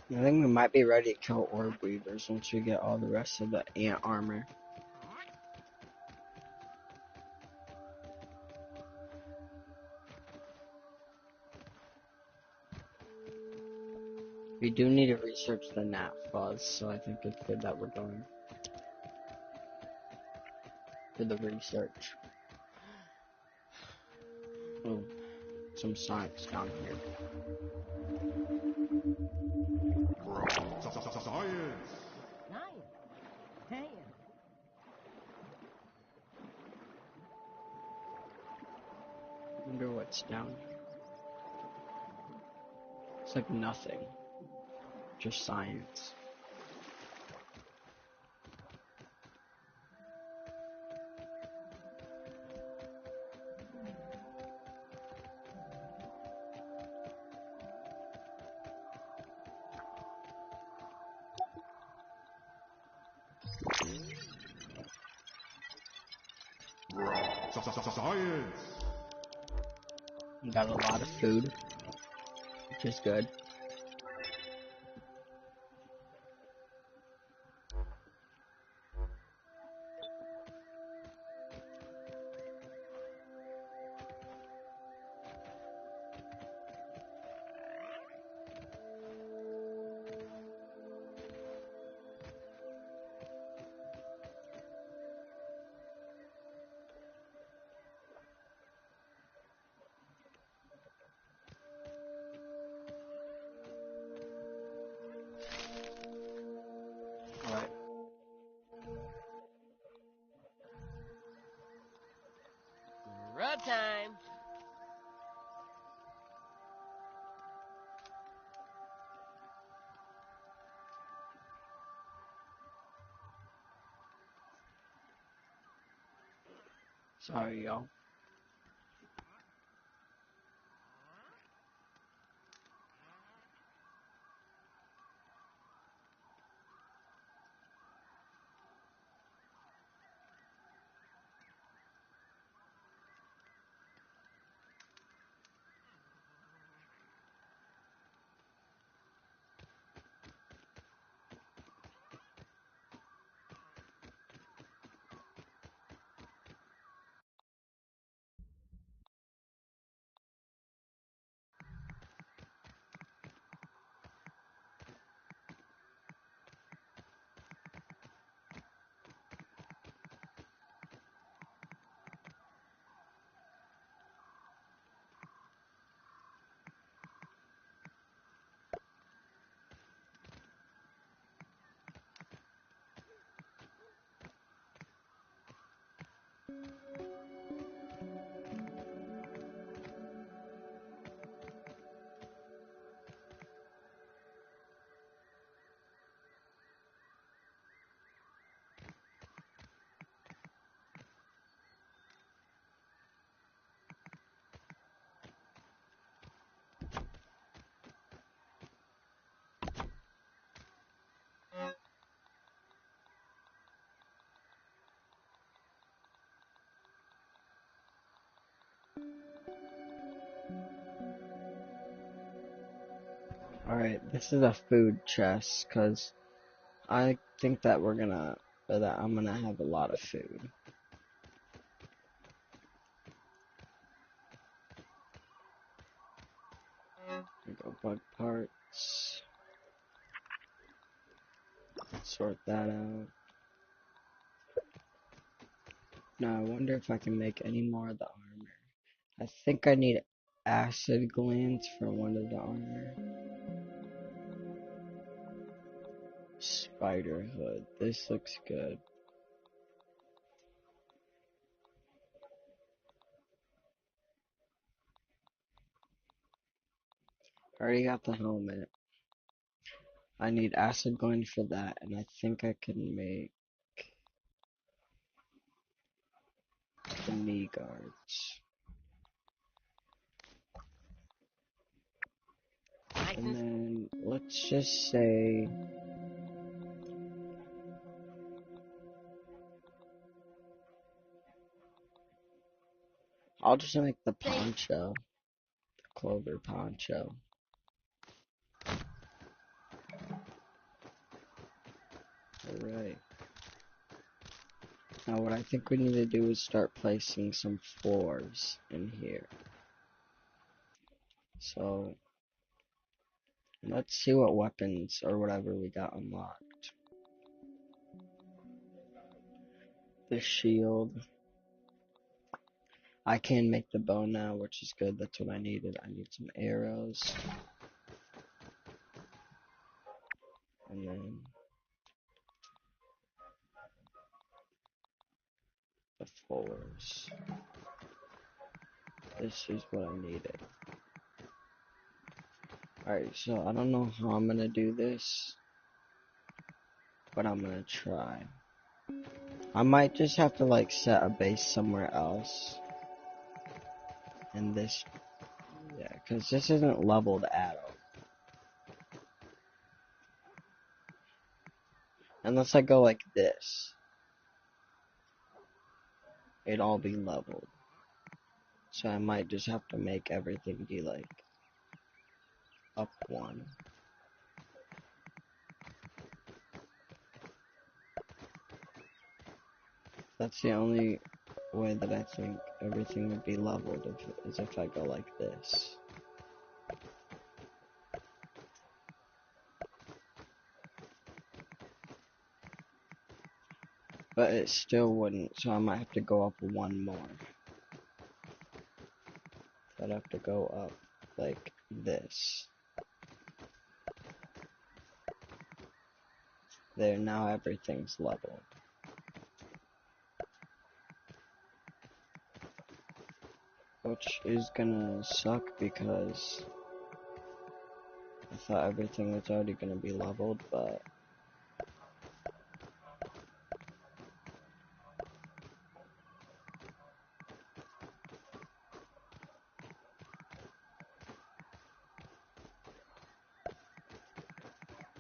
[SPEAKER 1] I think we might be ready to kill orb weavers once we get all the rest of the ant armor. We do need to research the gnat fuzz, so I think it's good that we're going for the research. Oh, some science down here.
[SPEAKER 4] Science!
[SPEAKER 2] Damn.
[SPEAKER 1] Wonder what's down here. It's like nothing. Just science.
[SPEAKER 11] Science.
[SPEAKER 1] Got a lot of food, which is good. Alright.
[SPEAKER 2] Road time.
[SPEAKER 1] Sorry, y'all. Alright, this is a food chest, cause I think that I'm gonna have a lot of food. There we go, bug parts. Sort that out. Now I wonder if I can make any more of the armor. I think I need acid glands for one of the armor. Spider hood. This looks good. I already got the helmet. I need acid gland for that, and I think I can make the knee guards. And then let's just say I'll just make the poncho, the clover poncho. Alright. Now what I think we need to do is start placing some floors in here. So let's see what weapons or whatever we got unlocked. The shield. I can make the bow now, which is good. That's what I needed. I need some arrows. And then the floors. This is what I needed. Alright, so I don't know how I'm gonna do this, but I'm gonna try. I might just have to like set a base somewhere else. And this, yeah, because this isn't leveled at all. Unless I go like this, it'd all be leveled. So I might just have to make everything be like up one. That's the only way that I think everything would be leveled is if I go like this. But it still wouldn't, so I might have to go up one more. I'd have to go up like this. There, now everything's leveled. Which is gonna suck because I thought everything was already gonna be leveled, but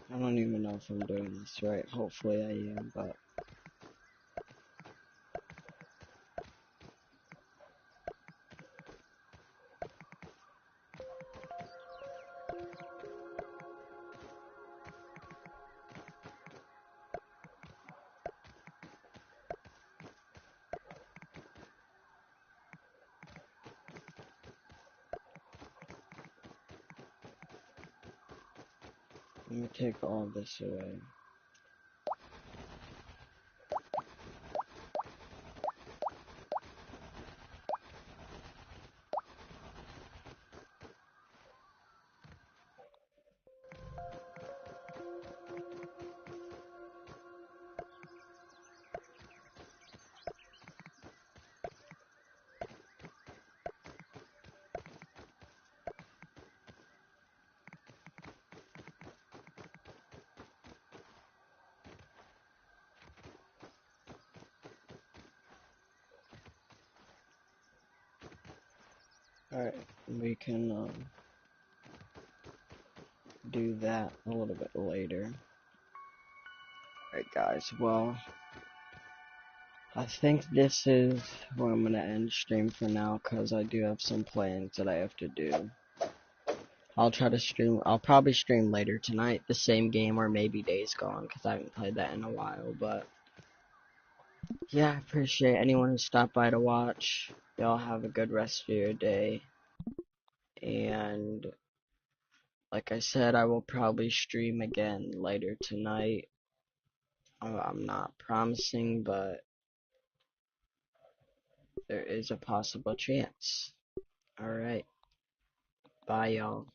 [SPEAKER 1] I don't even know if I'm doing this right. Hopefully I am, but let me take all this away. Alright, we can do that a little bit later. Alright guys, well, I think this is where I'm gonna end stream for now, because I do have some plans that I have to do. I'll probably stream later tonight, the same game, or maybe Days Gone, because I haven't played that in a while, but yeah, I appreciate anyone who stopped by to watch. Y'all have a good rest of your day, and like I said, I will probably stream again later tonight. I'm not promising, but there is a possible chance. Alright, bye y'all.